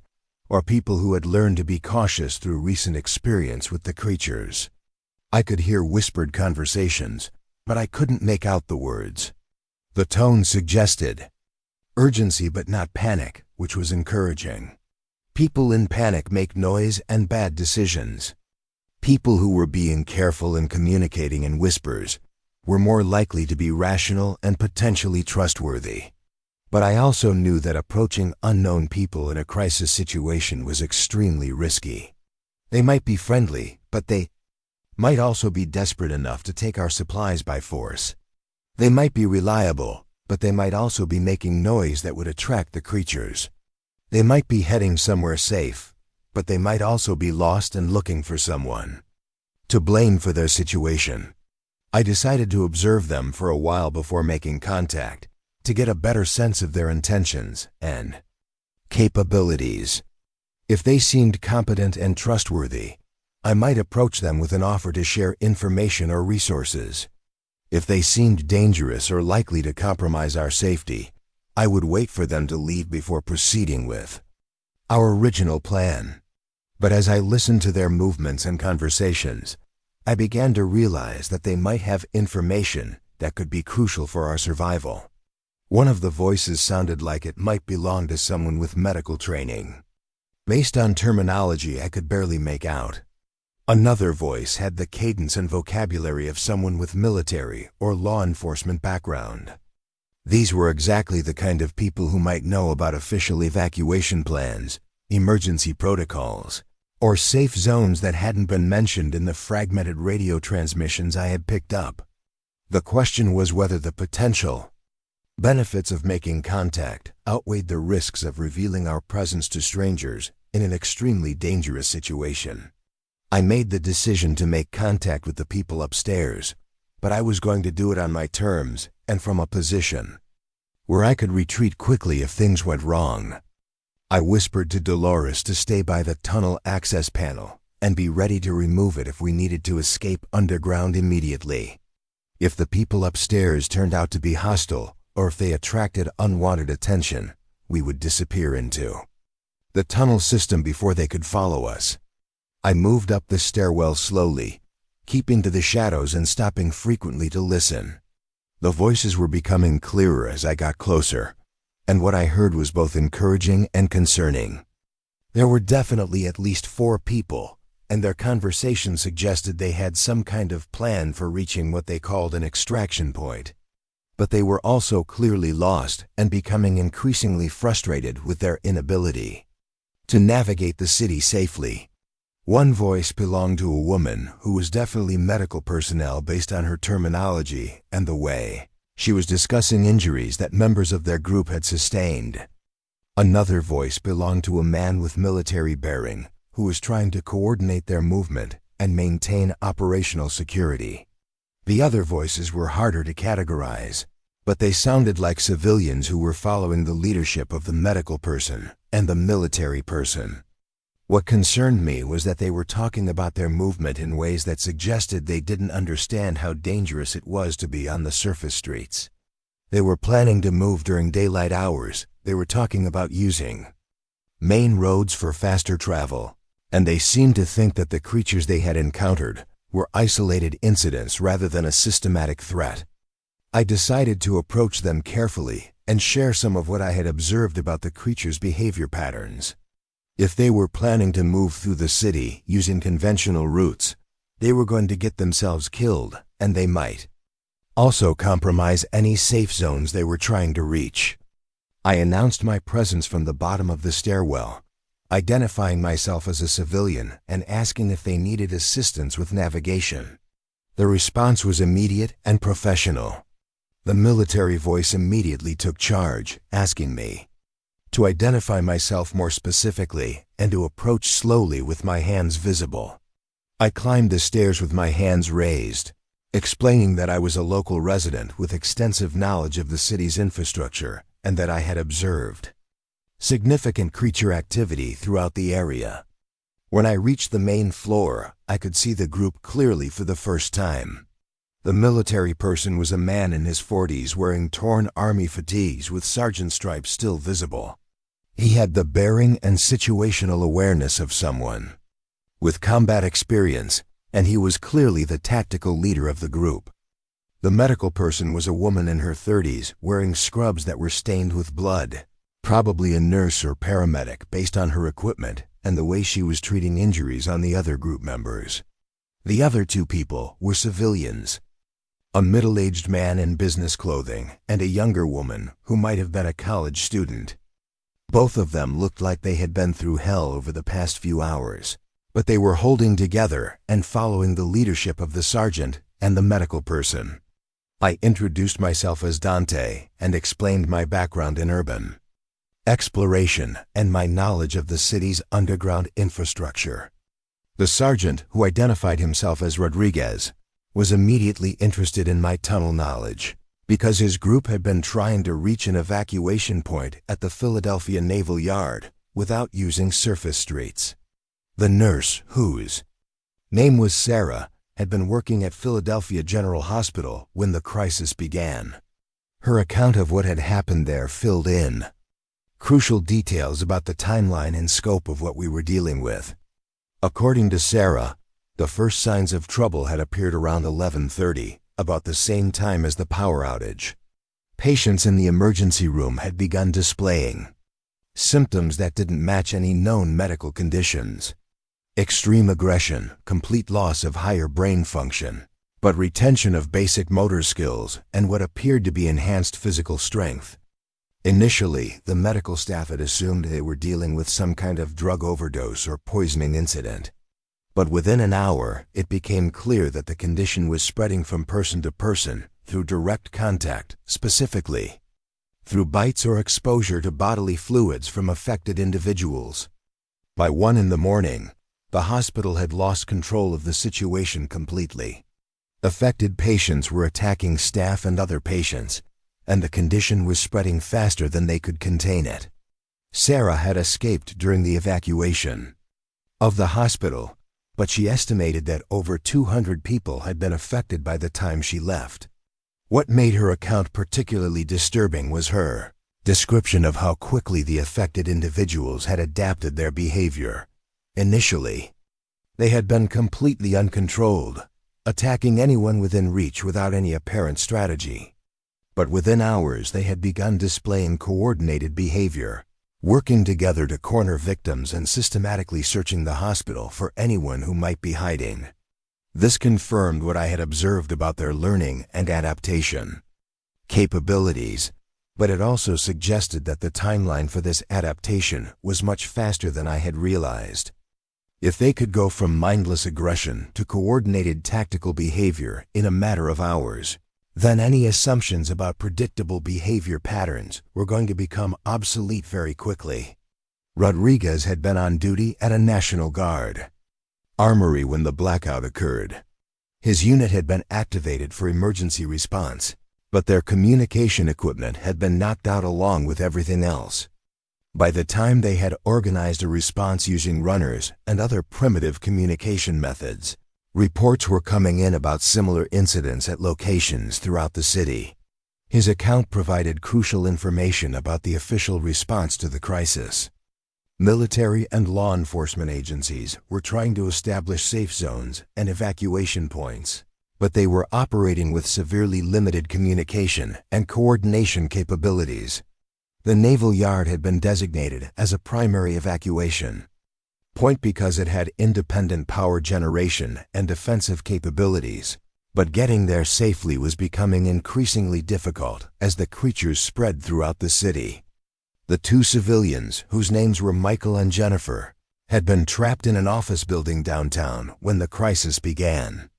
or people who had learned to be cautious through recent experience with the creatures. I could hear whispered conversations, but I couldn't make out the words. The tone suggested urgency but not panic, which was encouraging. People in panic make noise and bad decisions. People who were being careful and communicating in whispers were more likely to be rational and potentially trustworthy. But I also knew that approaching unknown people in a crisis situation was extremely risky. They might be friendly, but they might also be desperate enough to take our supplies by force. They might be reliable, but they might also be making noise that would attract the creatures. They might be heading somewhere safe, but they might also be lost and looking for someone to blame for their situation. I decided to observe them for a while before making contact, to get a better sense of their intentions and capabilities. If they seemed competent and trustworthy, I might approach them with an offer to share information or resources. If they seemed dangerous or likely to compromise our safety, I would wait for them to leave before proceeding with our original plan. But as I listened to their movements and conversations, I began to realize that they might have information that could be crucial for our survival. One of the voices sounded like it might belong to someone with medical training. Based on terminology I could barely make out. Another voice had the cadence and vocabulary of someone with military or law enforcement background. These were exactly the kind of people who might know about official evacuation plans, emergency protocols, or safe zones that hadn't been mentioned in the fragmented radio transmissions I had picked up. The question was whether the potential benefits of making contact outweighed the risks of revealing our presence to strangers in an extremely dangerous situation. I made the decision to make contact with the people upstairs, but I was going to do it on my terms and from a position where I could retreat quickly if things went wrong. I whispered to Dolores to stay by the tunnel access panel and be ready to remove it if we needed to escape underground immediately. If the people upstairs turned out to be hostile, or if they attracted unwanted attention, we would disappear into the tunnel system before they could follow us. I moved up the stairwell slowly, keeping to the shadows and stopping frequently to listen. The voices were becoming clearer as I got closer, and what I heard was both encouraging and concerning. There were definitely at least 4 people, and their conversation suggested they had some kind of plan for reaching what they called an extraction point. But they were also clearly lost and becoming increasingly frustrated with their inability to navigate the city safely. One voice belonged to a woman who was definitely medical personnel based on her terminology and the way she was discussing injuries that members of their group had sustained. Another voice belonged to a man with military bearing who was trying to coordinate their movement and maintain operational security. The other voices were harder to categorize, but they sounded like civilians who were following the leadership of the medical person and the military person. What concerned me was that they were talking about their movement in ways that suggested they didn't understand how dangerous it was to be on the surface streets. They were planning to move during daylight hours. They were talking about using main roads for faster travel, and they seemed to think that the creatures they had encountered were isolated incidents rather than a systematic threat. I decided to approach them carefully and share some of what I had observed about the creatures' behavior patterns. If they were planning to move through the city using conventional routes, they were going to get themselves killed, and they might also compromise any safe zones they were trying to reach. I announced my presence from the bottom of the stairwell, identifying myself as a civilian and asking if they needed assistance with navigation. The response was immediate and professional. The military voice immediately took charge, asking me to identify myself more specifically and to approach slowly with my hands visible. I climbed the stairs with my hands raised, explaining that I was a local resident with extensive knowledge of the city's infrastructure and that I had observed significant creature activity throughout the area. When I reached the main floor, I could see the group clearly for the first time. The military person was a man in his 40s wearing torn army fatigues with sergeant stripes still visible. He had the bearing and situational awareness of someone with combat experience, and he was clearly the tactical leader of the group. The medical person was a woman in her 30s wearing scrubs that were stained with blood, probably a nurse or paramedic based on her equipment and the way she was treating injuries on the other group members. The other 2 people were civilians, a middle-aged man in business clothing and a younger woman who might have been a college student. Both of them looked like they had been through hell over the past few hours, but they were holding together and following the leadership of the sergeant and the medical person. I introduced myself as Dante and explained my background in urban exploration and my knowledge of the city's underground infrastructure. The sergeant, who identified himself as Rodriguez, was immediately interested in my tunnel knowledge because his group had been trying to reach an evacuation point at the Philadelphia Naval Yard without using surface streets. The nurse, whose name was Sarah, had been working at Philadelphia General Hospital when the crisis began. Her account of what had happened there filled in crucial details about the timeline and scope of what we were dealing with. According to Sarah, the first signs of trouble had appeared around 11:30, about the same time as the power outage. Patients in the emergency room had begun displaying symptoms that didn't match any known medical conditions. Extreme aggression, complete loss of higher brain function, but retention of basic motor skills and what appeared to be enhanced physical strength. Initially, the medical staff had assumed they were dealing with some kind of drug overdose or poisoning incident. But within an hour, it became clear that the condition was spreading from person to person through direct contact, specifically through bites or exposure to bodily fluids from affected individuals. By 1 in the morning, the hospital had lost control of the situation completely. Affected patients were attacking staff and other patients, and the condition was spreading faster than they could contain it. Sarah had escaped during the evacuation of the hospital, but she estimated that over 200 people had been affected by the time she left. What made her account particularly disturbing was her description of how quickly the affected individuals had adapted their behavior. Initially, they had been completely uncontrolled, attacking anyone within reach without any apparent strategy. But within hours they had begun displaying coordinated behavior, working together to corner victims and systematically searching the hospital for anyone who might be hiding. This confirmed what I had observed about their learning and adaptation capabilities, but it also suggested that the timeline for this adaptation was much faster than I had realized. If they could go from mindless aggression to coordinated tactical behavior in a matter of hours, then any assumptions about predictable behavior patterns were going to become obsolete very quickly. Rodriguez had been on duty at a National Guard armory when the blackout occurred. His unit had been activated for emergency response, but their communication equipment had been knocked out along with everything else. By the time they had organized a response using runners and other primitive communication methods, reports were coming in about similar incidents at locations throughout the city. His account provided crucial information about the official response to the crisis. Military and law enforcement agencies were trying to establish safe zones and evacuation points, but they were operating with severely limited communication and coordination capabilities. The Naval Yard had been designated as a primary evacuation point because it had independent power generation and defensive capabilities, but getting there safely was becoming increasingly difficult as the creatures spread throughout the city. The two civilians, whose names were Michael and Jennifer, had been trapped in an office building downtown when the crisis began.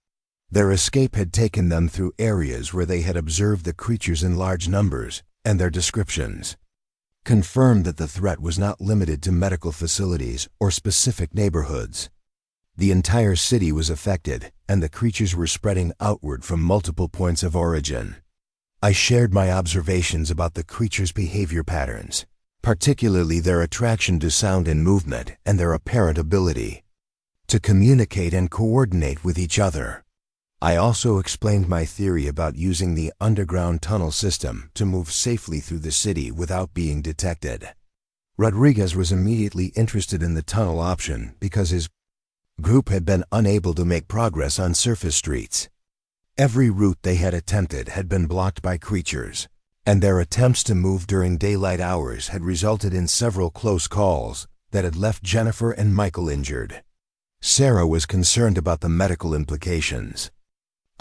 Their escape had taken them through areas where they had observed the creatures in large numbers, and their descriptions confirmed that the threat was not limited to medical facilities or specific neighborhoods. The entire city was affected, and the creatures were spreading outward from multiple points of origin. I shared my observations about the creatures' behavior patterns, particularly their attraction to sound and movement and their apparent ability to communicate and coordinate with each other. I also explained my theory about using the underground tunnel system to move safely through the city without being detected. Rodriguez was immediately interested in the tunnel option because his group had been unable to make progress on surface streets. Every route they had attempted had been blocked by creatures, and their attempts to move during daylight hours had resulted in several close calls that had left Jennifer and Michael injured. Sarah was concerned about the medical implications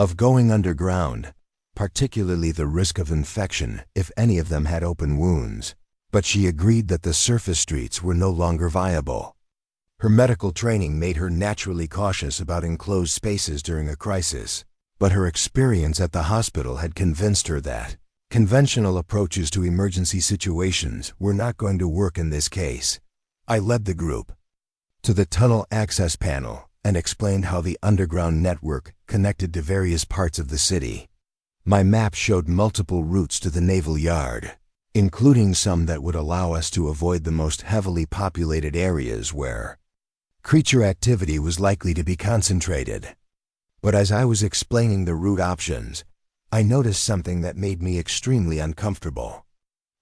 of going underground, particularly the risk of infection if any of them had open wounds, but she agreed that the surface streets were no longer viable. Her medical training made her naturally cautious about enclosed spaces during a crisis, but her experience at the hospital had convinced her that conventional approaches to emergency situations were not going to work in this case. I led the group to the tunnel access panel and explained how the underground network connected to various parts of the city. My map showed multiple routes to the Naval Yard, including some that would allow us to avoid the most heavily populated areas where creature activity was likely to be concentrated. But as I was explaining the route options, I noticed something that made me extremely uncomfortable.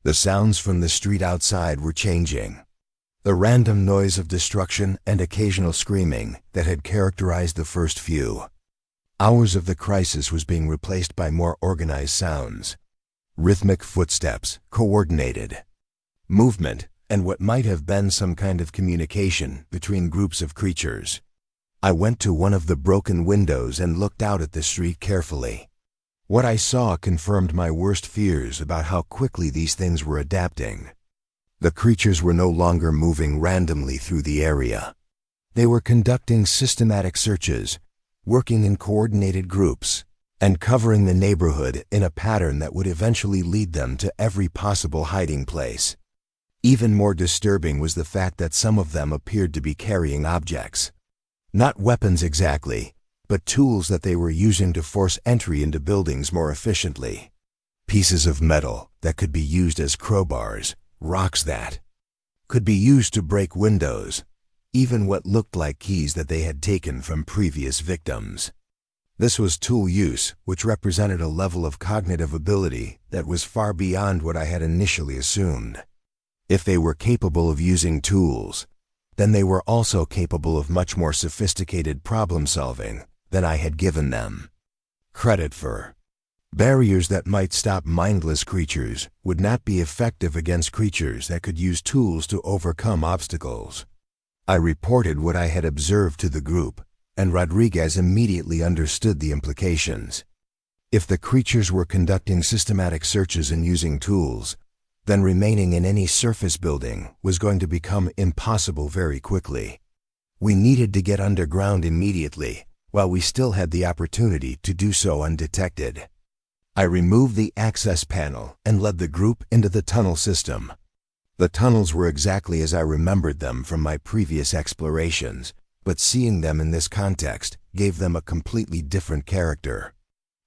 The sounds from the street outside were changing. The random noise of destruction and occasional screaming that had characterized the first few hours of the crisis was being replaced by more organized sounds, rhythmic footsteps, coordinated movement, and what might have been some kind of communication between groups of creatures. I went to one of the broken windows and looked out at the street carefully. What I saw confirmed my worst fears about how quickly these things were adapting. The creatures were no longer moving randomly through the area. They were conducting systematic searches, working in coordinated groups, and covering the neighborhood in a pattern that would eventually lead them to every possible hiding place. Even more disturbing was the fact that some of them appeared to be carrying objects. Not weapons exactly, but tools that they were using to force entry into buildings more efficiently. Pieces of metal that could be used as crowbars, rocks that could be used to break windows, even what looked like keys that they had taken from previous victims. This was tool use, which represented a level of cognitive ability that was far beyond what I had initially assumed. If they were capable of using tools, then they were also capable of much more sophisticated problem solving than I had given them credit for. Barriers that might stop mindless creatures would not be effective against creatures that could use tools to overcome obstacles. I reported what I had observed to the group, and Rodriguez immediately understood the implications. If the creatures were conducting systematic searches and using tools, then remaining in any surface building was going to become impossible very quickly. We needed to get underground immediately, while we still had the opportunity to do so undetected. I removed the access panel and led the group into the tunnel system. The tunnels were exactly as I remembered them from my previous explorations, but seeing them in this context gave them a completely different character.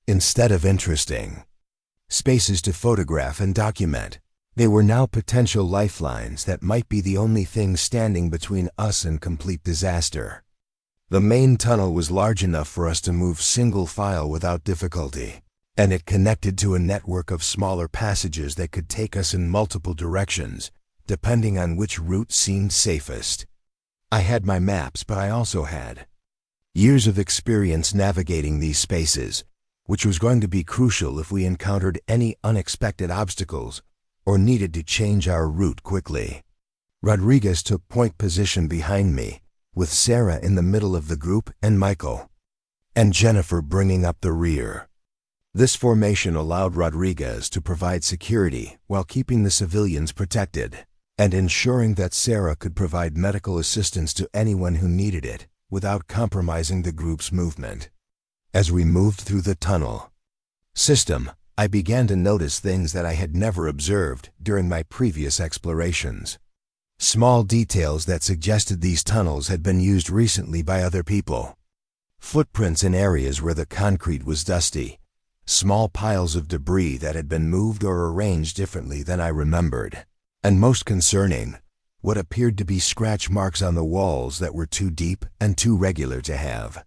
Instead of interesting spaces to photograph and document, they were now potential lifelines that might be the only thing standing between us and complete disaster. The main tunnel was large enough for us to move single file without difficulty, and it connected to a network of smaller passages that could take us in multiple directions, depending on which route seemed safest. I had my maps, but I also had years of experience navigating these spaces, which was going to be crucial if we encountered any unexpected obstacles or needed to change our route quickly. Rodriguez took point position behind me, with Sarah in the middle of the group and Michael and Jennifer bringing up the rear. This formation allowed Rodriguez to provide security while keeping the civilians protected, and ensuring that Sarah could provide medical assistance to anyone who needed it without compromising the group's movement. As we moved through the tunnel system, I began to notice things that I had never observed during my previous explorations. Small details that suggested these tunnels had been used recently by other people. Footprints in areas where the concrete was dusty. Small piles of debris that had been moved or arranged differently than I remembered. And most concerning, what appeared to be scratch marks on the walls that were too deep and too regular to have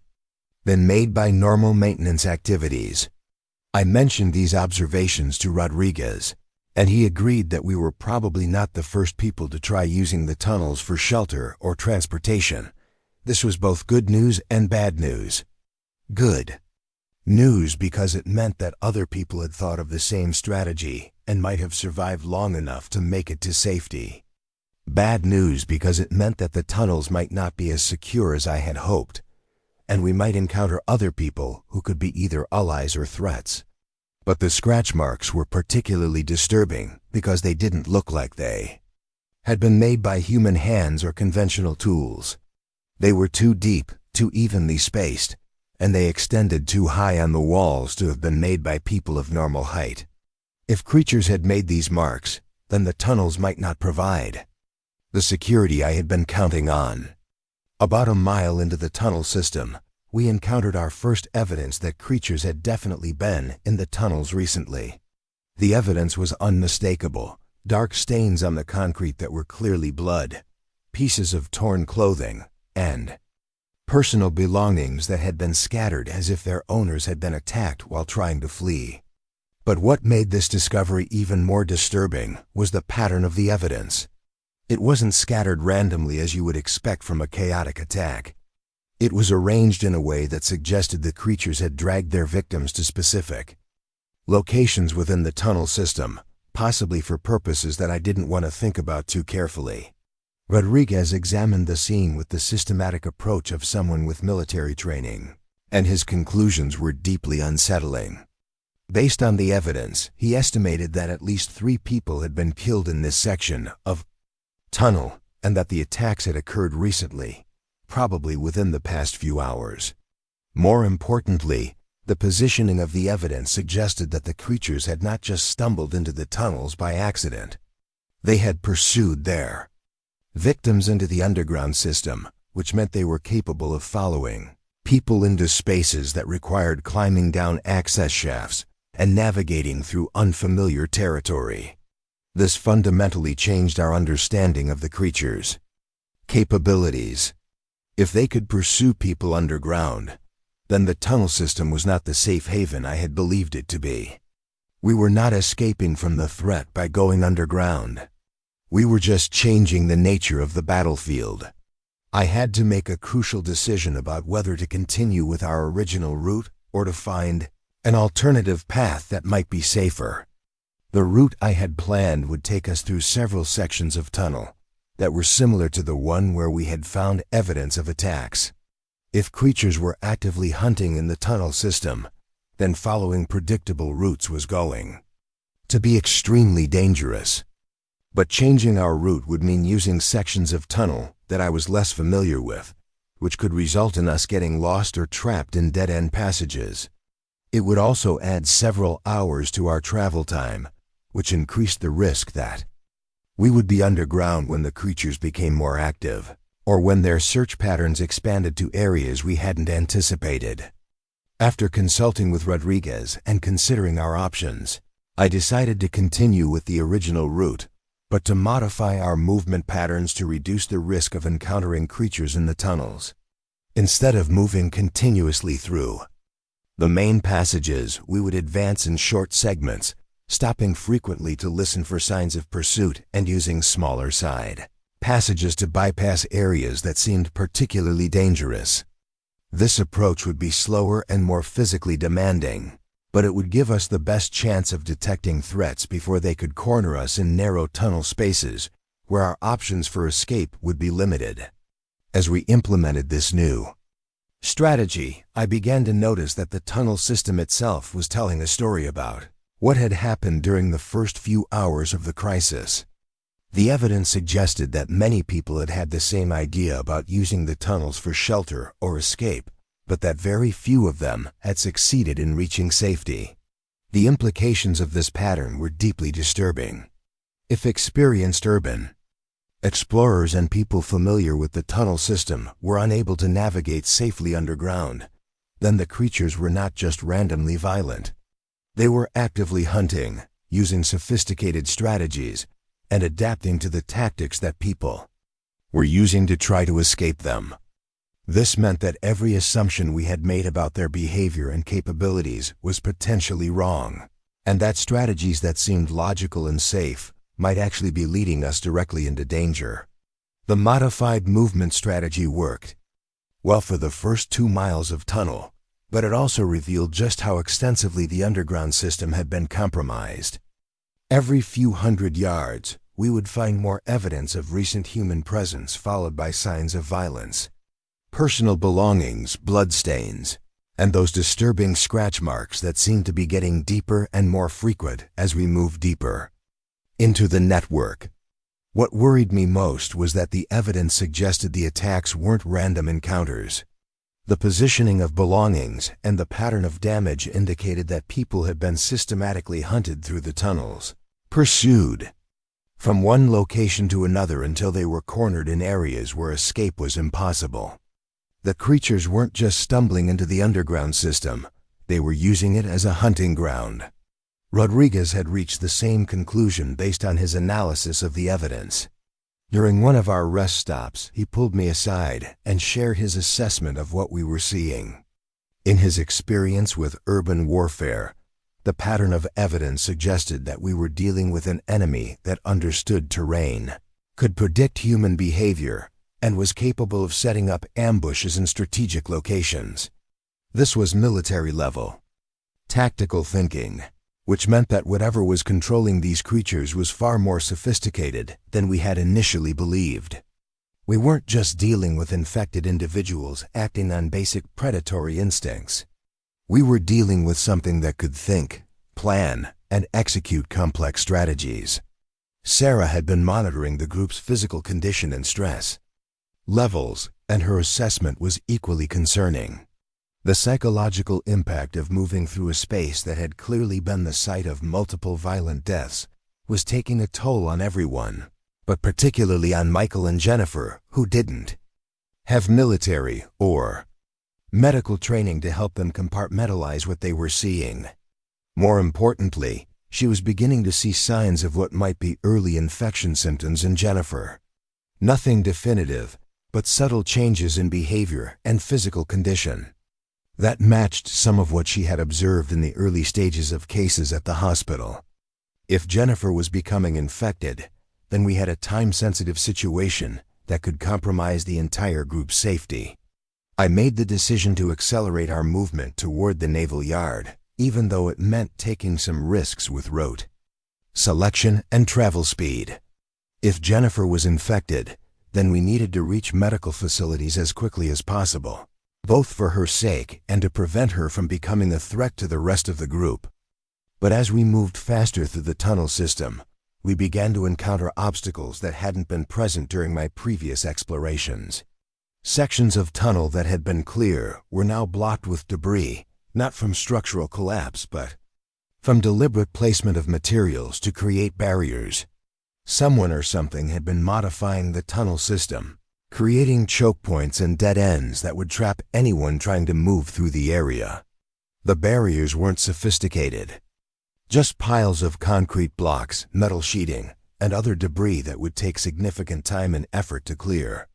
been made by normal maintenance activities. I mentioned these observations to Rodriguez, and he agreed that we were probably not the first people to try using the tunnels for shelter or transportation. This was both good news and bad news. Good news because it meant that other people had thought of the same strategy and might have survived long enough to make it to safety. Bad news because it meant that the tunnels might not be as secure as I had hoped, and we might encounter other people who could be either allies or threats. But the scratch marks were particularly disturbing because they didn't look like they had been made by human hands or conventional tools. They were too deep, too evenly spaced, and they extended too high on the walls to have been made by people of normal height. If creatures had made these marks, then the tunnels might not provide the security I had been counting on. About a mile into the tunnel system, we encountered our first evidence that creatures had definitely been in the tunnels recently. The evidence was unmistakable: dark stains on the concrete that were clearly blood, pieces of torn clothing, and personal belongings that had been scattered as if their owners had been attacked while trying to flee. But what made this discovery even more disturbing was the pattern of the evidence. It wasn't scattered randomly as you would expect from a chaotic attack. It was arranged in a way that suggested the creatures had dragged their victims to specific locations within the tunnel system, possibly for purposes that I didn't want to think about too carefully. Rodriguez examined the scene with the systematic approach of someone with military training, and his conclusions were deeply unsettling. Based on the evidence, he estimated that at least 3 people had been killed in this section of tunnel, and that the attacks had occurred recently, probably within the past few hours. More importantly, the positioning of the evidence suggested that the creatures had not just stumbled into the tunnels by accident. They had pursued their victims into the underground system, which meant they were capable of following people into spaces that required climbing down access shafts and navigating through unfamiliar territory. This fundamentally changed our understanding of the creatures' capabilities. If they could pursue people underground, then the tunnel system was not the safe haven I had believed it to be. We were not escaping from the threat by going underground. We were just changing the nature of the battlefield. I had to make a crucial decision about whether to continue with our original route or to find an alternative path that might be safer. The route I had planned would take us through several sections of tunnel that were similar to the one where we had found evidence of attacks. If creatures were actively hunting in the tunnel system, then following predictable routes was going to be extremely dangerous. But changing our route would mean using sections of tunnel that I was less familiar with, which could result in us getting lost or trapped in dead-end passages. It would also add several hours to our travel time, which increased the risk that we would be underground when the creatures became more active, or when their search patterns expanded to areas we hadn't anticipated. After consulting with Rodriguez and considering our options, I decided to continue with the original route, but to modify our movement patterns to reduce the risk of encountering creatures in the tunnels. Instead of moving continuously through the main passages, we would advance in short segments, stopping frequently to listen for signs of pursuit and using smaller side passages to bypass areas that seemed particularly dangerous. This approach would be slower and more physically demanding, but it would give us the best chance of detecting threats before they could corner us in narrow tunnel spaces where our options for escape would be limited. As we implemented this new strategy, I began to notice that the tunnel system itself was telling a story about what had happened during the first few hours of the crisis. The evidence suggested that many people had had the same idea about using the tunnels for shelter or escape, but that very few of them had succeeded in reaching safety. The implications of this pattern were deeply disturbing. If experienced urban explorers and people familiar with the tunnel system were unable to navigate safely underground, then the creatures were not just randomly violent. They were actively hunting, using sophisticated strategies, and adapting to the tactics that people were using to try to escape them. This meant that every assumption we had made about their behavior and capabilities was potentially wrong, and that strategies that seemed logical and safe might actually be leading us directly into danger. The modified movement strategy worked well for the first 2 miles of tunnel, but it also revealed just how extensively the underground system had been compromised. Every few hundred yards, we would find more evidence of recent human presence followed by signs of violence. Personal belongings, bloodstains, and those disturbing scratch marks that seemed to be getting deeper and more frequent as we moved deeper into the network. What worried me most was that the evidence suggested the attacks weren't random encounters. The positioning of belongings and the pattern of damage indicated that people had been systematically hunted through the tunnels, pursued from one location to another until they were cornered in areas where escape was impossible. The creatures weren't just stumbling into the underground system, they were using it as a hunting ground. Rodriguez had reached the same conclusion based on his analysis of the evidence. During one of our rest stops, he pulled me aside and shared his assessment of what we were seeing. In his experience with urban warfare, the pattern of evidence suggested that we were dealing with an enemy that understood terrain, could predict human behavior, and was capable of setting up ambushes in strategic locations. This was military-level tactical thinking, which meant that whatever was controlling these creatures was far more sophisticated than we had initially believed. We weren't just dealing with infected individuals acting on basic predatory instincts. We were dealing with something that could think, plan, and execute complex strategies. Sarah had been monitoring the group's physical condition and stress levels, and her assessment was equally concerning. The psychological impact of moving through a space that had clearly been the site of multiple violent deaths was taking a toll on everyone, but particularly on Michael and Jennifer, who didn't have military or medical training to help them compartmentalize what they were seeing. More importantly, she was beginning to see signs of what might be early infection symptoms in Jennifer. Nothing definitive, but subtle changes in behavior and physical condition that matched some of what she had observed in the early stages of cases at the hospital. If Jennifer was becoming infected, then we had a time-sensitive situation that could compromise the entire group's safety. I made the decision to accelerate our movement toward the naval yard, even though it meant taking some risks with route, selection, and travel speed. If Jennifer was infected, then we needed to reach medical facilities as quickly as possible, both for her sake and to prevent her from becoming a threat to the rest of the group. But as we moved faster through the tunnel system, we began to encounter obstacles that hadn't been present during my previous explorations. Sections of tunnel that had been clear were now blocked with debris, not from structural collapse, but from deliberate placement of materials to create barriers. Someone or something had been modifying the tunnel system, creating choke points and dead ends that would trap anyone trying to move through the area. The barriers weren't sophisticated, just piles of concrete blocks, metal sheeting, and other debris that would take significant time and effort to clear.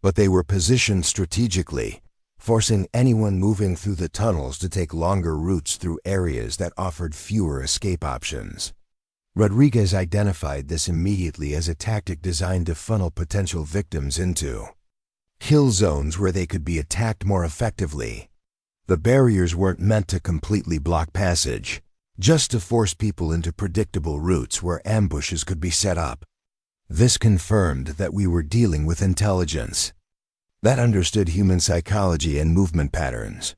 But they were positioned strategically, forcing anyone moving through the tunnels to take longer routes through areas that offered fewer escape options. Rodriguez identified this immediately as a tactic designed to funnel potential victims into kill zones where they could be attacked more effectively. The barriers weren't meant to completely block passage, just to force people into predictable routes where ambushes could be set up. This confirmed that we were dealing with intelligence that understood human psychology and movement patterns.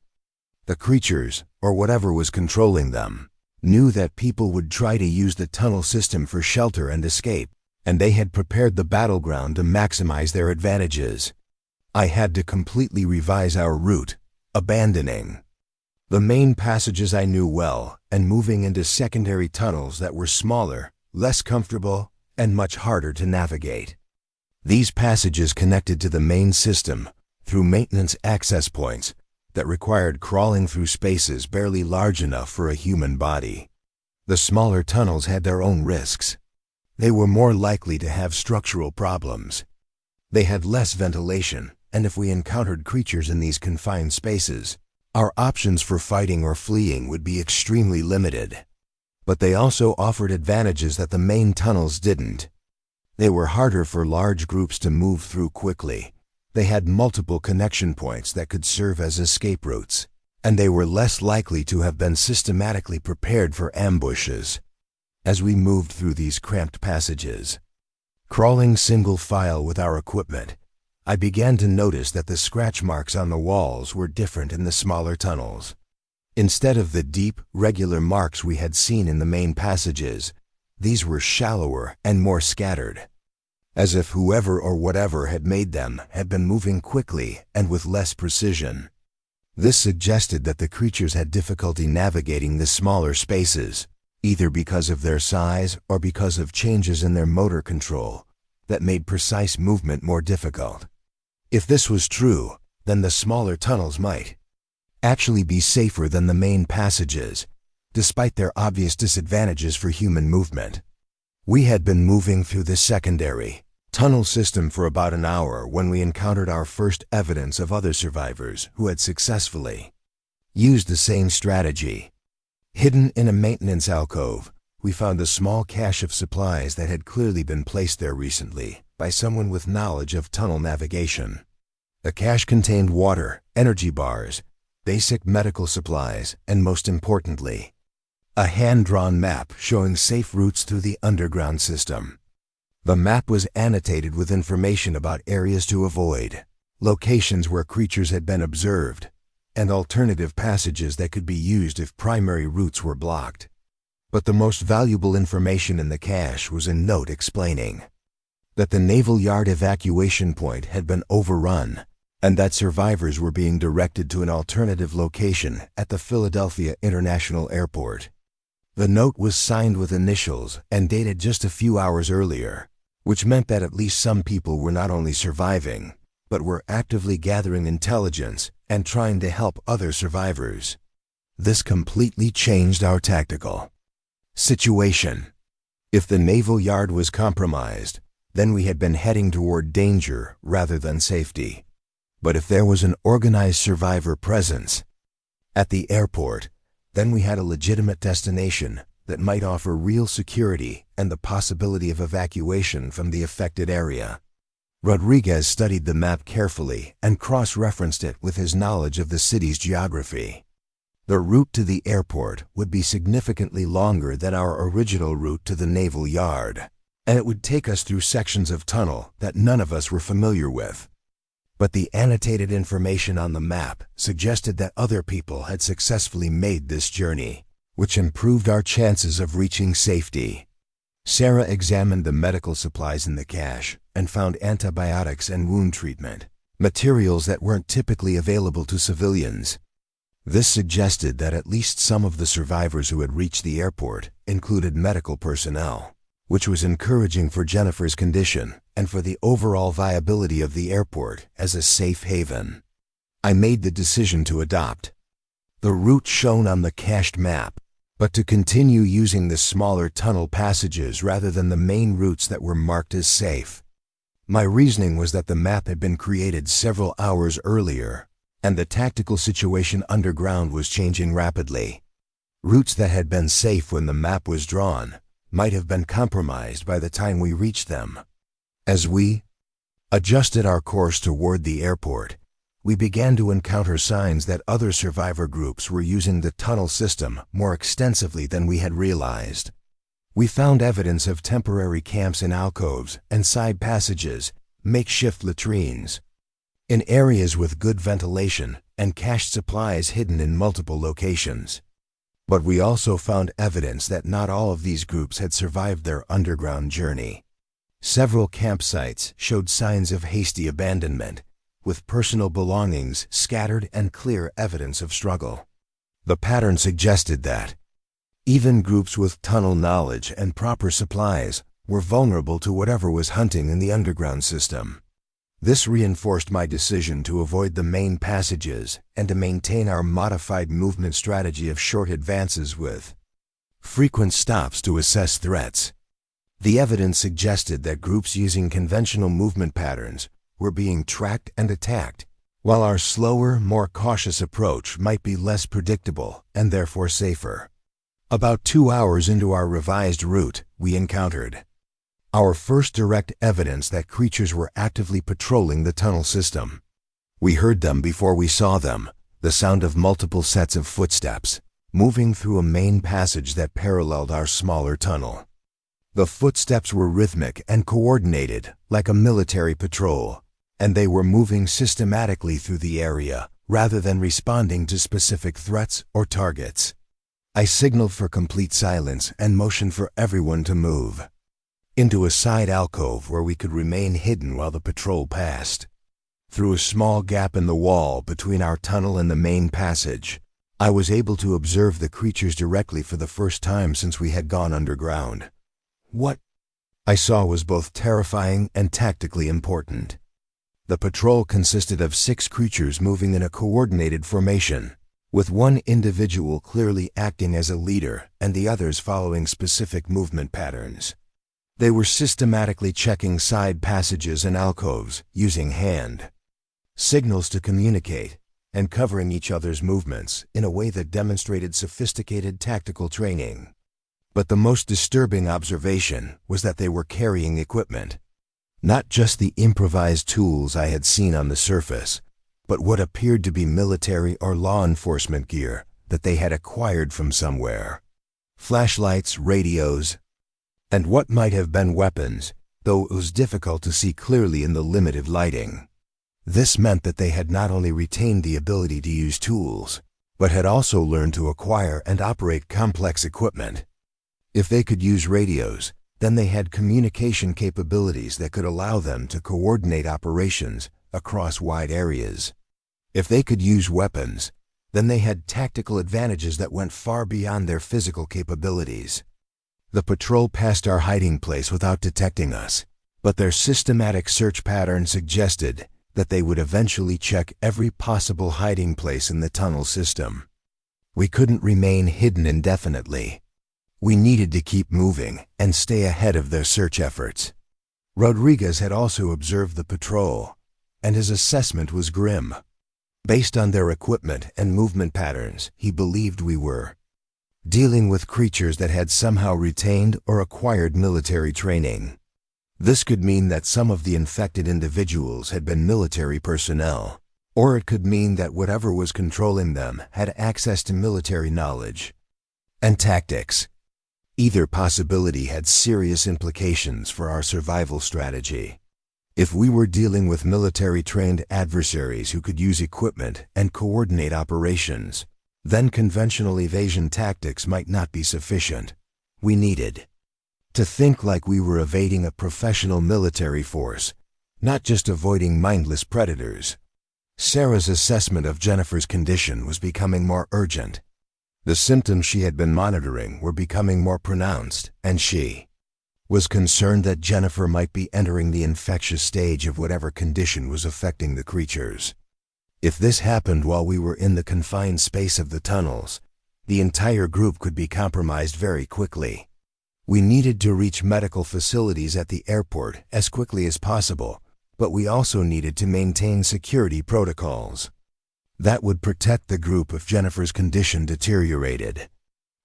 The creatures, or whatever was controlling them, knew that people would try to use the tunnel system for shelter and escape, and they had prepared the battleground to maximize their advantages. I had to completely revise our route, abandoning the main passages I knew well and moving into secondary tunnels that were smaller, less comfortable, and much harder to navigate. These passages connected to the main system through maintenance access points that required crawling through spaces barely large enough for a human body. The smaller tunnels had their own risks. They were more likely to have structural problems. They had less ventilation, and if we encountered creatures in these confined spaces, our options for fighting or fleeing would be extremely limited. But they also offered advantages that the main tunnels didn't. They were harder for large groups to move through quickly. They had multiple connection points that could serve as escape routes, and they were less likely to have been systematically prepared for ambushes. As we moved through these cramped passages, crawling single file with our equipment, I began to notice that the scratch marks on the walls were different in the smaller tunnels. Instead of the deep, regular marks we had seen in the main passages, these were shallower and more scattered, as if whoever or whatever had made them had been moving quickly and with less precision. This suggested that the creatures had difficulty navigating the smaller spaces, either because of their size or because of changes in their motor control that made precise movement more difficult. If this was true, then the smaller tunnels might actually be safer than the main passages, despite their obvious disadvantages for human movement. We had been moving through the secondary tunnel system for about an hour when we encountered our first evidence of other survivors who had successfully used the same strategy. Hidden in a maintenance alcove, we found a small cache of supplies that had clearly been placed there recently by someone with knowledge of tunnel navigation. The cache contained water, energy bars, basic medical supplies, and most importantly, a hand-drawn map showing safe routes through the underground system. The map was annotated with information about areas to avoid, locations where creatures had been observed, and alternative passages that could be used if primary routes were blocked. But the most valuable information in the cache was a note explaining that the Naval Yard evacuation point had been overrun and that survivors were being directed to an alternative location at the Philadelphia International Airport. The note was signed with initials and dated just a few hours earlier, which meant that at least some people were not only surviving, but were actively gathering intelligence and trying to help other survivors. This completely changed our tactical situation. If the Naval Yard was compromised, then we had been heading toward danger rather than safety. But if there was an organized survivor presence at the airport, then we had a legitimate destination that might offer real security and the possibility of evacuation from the affected area. Rodriguez studied the map carefully and cross-referenced it with his knowledge of the city's geography. The route to the airport would be significantly longer than our original route to the naval yard, and it would take us through sections of tunnel that none of us were familiar with. But the annotated information on the map suggested that other people had successfully made this journey, which improved our chances of reaching safety. Sarah examined the medical supplies in the cache and found antibiotics and wound treatment, materials that weren't typically available to civilians. This suggested that at least some of the survivors who had reached the airport included medical personnel, which was encouraging for Jennifer's condition and for the overall viability of the airport as a safe haven. I made the decision to adopt the route shown on the cached map, but to continue using the smaller tunnel passages rather than the main routes that were marked as safe. My reasoning was that the map had been created several hours earlier, and the tactical situation underground was changing rapidly. Routes that had been safe when the map was drawn might have been compromised by the time we reached them. As we adjusted our course toward the airport, we began to encounter signs that other survivor groups were using the tunnel system more extensively than we had realized. We found evidence of temporary camps in alcoves and side passages, makeshift latrines, in areas with good ventilation and cached supplies hidden in multiple locations. But we also found evidence that not all of these groups had survived their underground journey. Several campsites showed signs of hasty abandonment, with personal belongings scattered and clear evidence of struggle. The pattern suggested that even groups with tunnel knowledge and proper supplies were vulnerable to whatever was hunting in the underground system. This reinforced my decision to avoid the main passages and to maintain our modified movement strategy of short advances with frequent stops to assess threats. The evidence suggested that groups using conventional movement patterns were being tracked and attacked, while our slower, more cautious approach might be less predictable and therefore safer. About 2 hours into our revised route, we encountered our first direct evidence that creatures were actively patrolling the tunnel system. We heard them before we saw them, the sound of multiple sets of footsteps, moving through a main passage that paralleled our smaller tunnel. The footsteps were rhythmic and coordinated, like a military patrol, and they were moving systematically through the area, rather than responding to specific threats or targets. I signaled for complete silence and motioned for everyone to move into a side alcove where we could remain hidden while the patrol passed. Through a small gap in the wall between our tunnel and the main passage, I was able to observe the creatures directly for the first time since we had gone underground. What I saw was both terrifying and tactically important. The patrol consisted of 6 creatures moving in a coordinated formation, with one individual clearly acting as a leader and the others following specific movement patterns. They were systematically checking side passages and alcoves using hand signals to communicate and covering each other's movements in a way that demonstrated sophisticated tactical training. But the most disturbing observation was that they were carrying equipment. Not just the improvised tools I had seen on the surface, but what appeared to be military or law enforcement gear that they had acquired from somewhere. Flashlights, radios, and what might have been weapons, though it was difficult to see clearly in the limited lighting. This meant that they had not only retained the ability to use tools, but had also learned to acquire and operate complex equipment. If they could use radios, then they had communication capabilities that could allow them to coordinate operations across wide areas. If they could use weapons, then they had tactical advantages that went far beyond their physical capabilities. The patrol passed our hiding place without detecting us, but their systematic search pattern suggested that they would eventually check every possible hiding place in the tunnel system. We couldn't remain hidden indefinitely. We needed to keep moving and stay ahead of their search efforts. Rodriguez had also observed the patrol, and his assessment was grim. Based on their equipment and movement patterns, he believed we were dealing with creatures that had somehow retained or acquired military training. This could mean that some of the infected individuals had been military personnel, or it could mean that whatever was controlling them had access to military knowledge and tactics. Either possibility had serious implications for our survival strategy. If we were dealing with military-trained adversaries who could use equipment and coordinate operations, then conventional evasion tactics might not be sufficient. We needed to think like we were evading a professional military force, not just avoiding mindless predators. Sarah's assessment of Jennifer's condition was becoming more urgent. The symptoms she had been monitoring were becoming more pronounced, and she was concerned that Jennifer might be entering the infectious stage of whatever condition was affecting the creatures. If this happened while we were in the confined space of the tunnels, the entire group could be compromised very quickly. We needed to reach medical facilities at the airport as quickly as possible, but we also needed to maintain security protocols that would protect the group if Jennifer's condition deteriorated.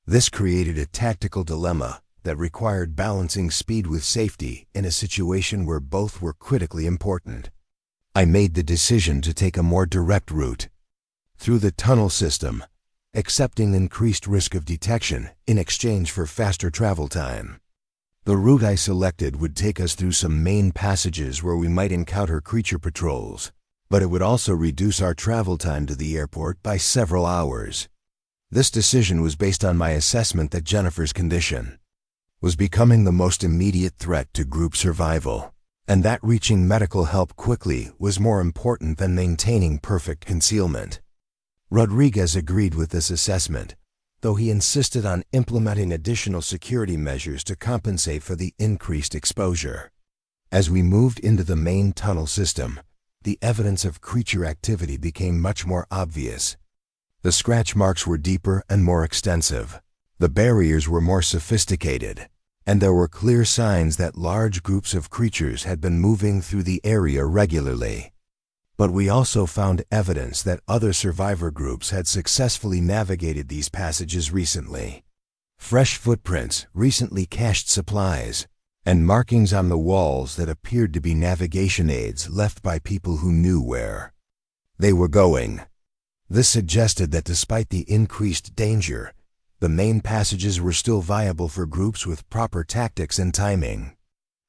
This created a tactical dilemma that required balancing speed with safety in a situation where both were critically important. I made the decision to take a more direct route through the tunnel system, accepting increased risk of detection in exchange for faster travel time. The route I selected would take us through some main passages where we might encounter creature patrols, but it would also reduce our travel time to the airport by several hours. This decision was based on my assessment that Jennifer's condition was becoming the most immediate threat to group survival, and that reaching medical help quickly was more important than maintaining perfect concealment. Rodriguez agreed with this assessment, though he insisted on implementing additional security measures to compensate for the increased exposure. As we moved into the main tunnel system, the evidence of creature activity became much more obvious. The scratch marks were deeper and more extensive. The barriers were more sophisticated, and there were clear signs that large groups of creatures had been moving through the area regularly. But we also found evidence that other survivor groups had successfully navigated these passages recently. Fresh footprints, recently cached supplies, and markings on the walls that appeared to be navigation aids left by people who knew where they were going. This suggested that despite the increased danger, the main passages were still viable for groups with proper tactics and timing.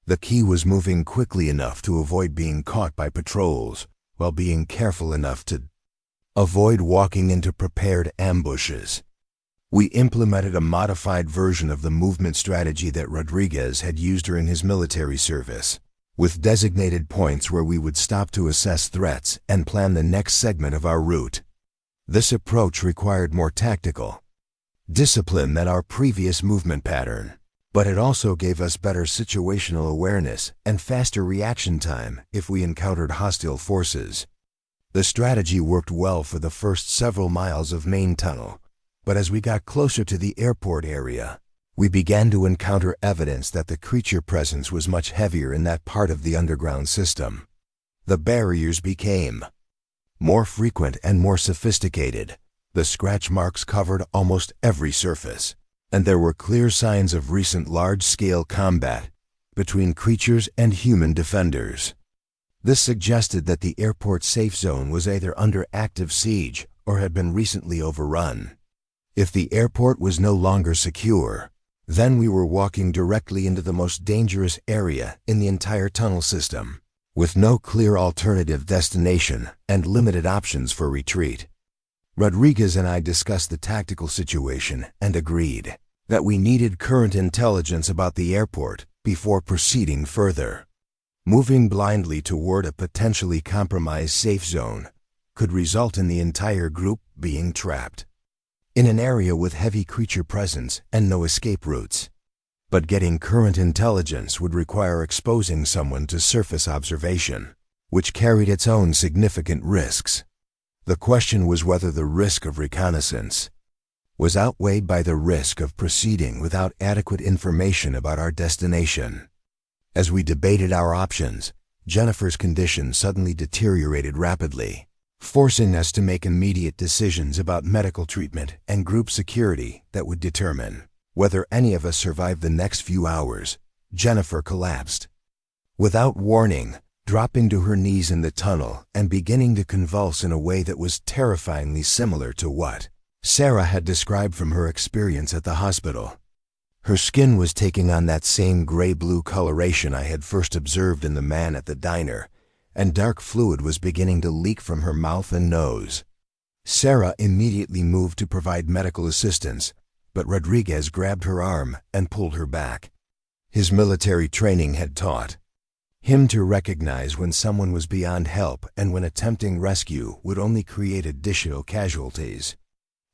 The key was moving quickly enough to avoid being caught by patrols, while being careful enough to avoid walking into prepared ambushes. We implemented a modified version of the movement strategy that Rodriguez had used during his military service, with designated points where we would stop to assess threats and plan the next segment of our route. This approach required more tactical discipline than our previous movement pattern, but it also gave us better situational awareness and faster reaction time if we encountered hostile forces. The strategy worked well for the first several miles of main tunnel, but as we got closer to the airport area, we began to encounter evidence that the creature presence was much heavier in that part of the underground system. The barriers became more frequent and more sophisticated. The scratch marks covered almost every surface, and there were clear signs of recent large-scale combat between creatures and human defenders. This suggested that the airport safe zone was either under active siege or had been recently overrun. If the airport was no longer secure, then we were walking directly into the most dangerous area in the entire tunnel system, with no clear alternative destination and limited options for retreat. Rodriguez and I discussed the tactical situation and agreed that we needed current intelligence about the airport before proceeding further. Moving blindly toward a potentially compromised safe zone could result in the entire group being trapped in an area with heavy creature presence and no escape routes. But getting current intelligence would require exposing someone to surface observation, which carried its own significant risks. The question was whether the risk of reconnaissance was outweighed by the risk of proceeding without adequate information about our destination. As we debated our options, Jennifer's condition suddenly deteriorated rapidly, forcing us to make immediate decisions about medical treatment and group security that would determine whether any of us survived the next few hours. Jennifer collapsed without warning, dropping to her knees in the tunnel and beginning to convulse in a way that was terrifyingly similar to what Sarah had described from her experience at the hospital. Her skin was taking on that same gray-blue coloration I had first observed in the man at the diner, and dark fluid was beginning to leak from her mouth and nose. Sarah immediately moved to provide medical assistance, but Rodriguez grabbed her arm and pulled her back. His military training had taught him to recognize when someone was beyond help and when attempting rescue would only create additional casualties.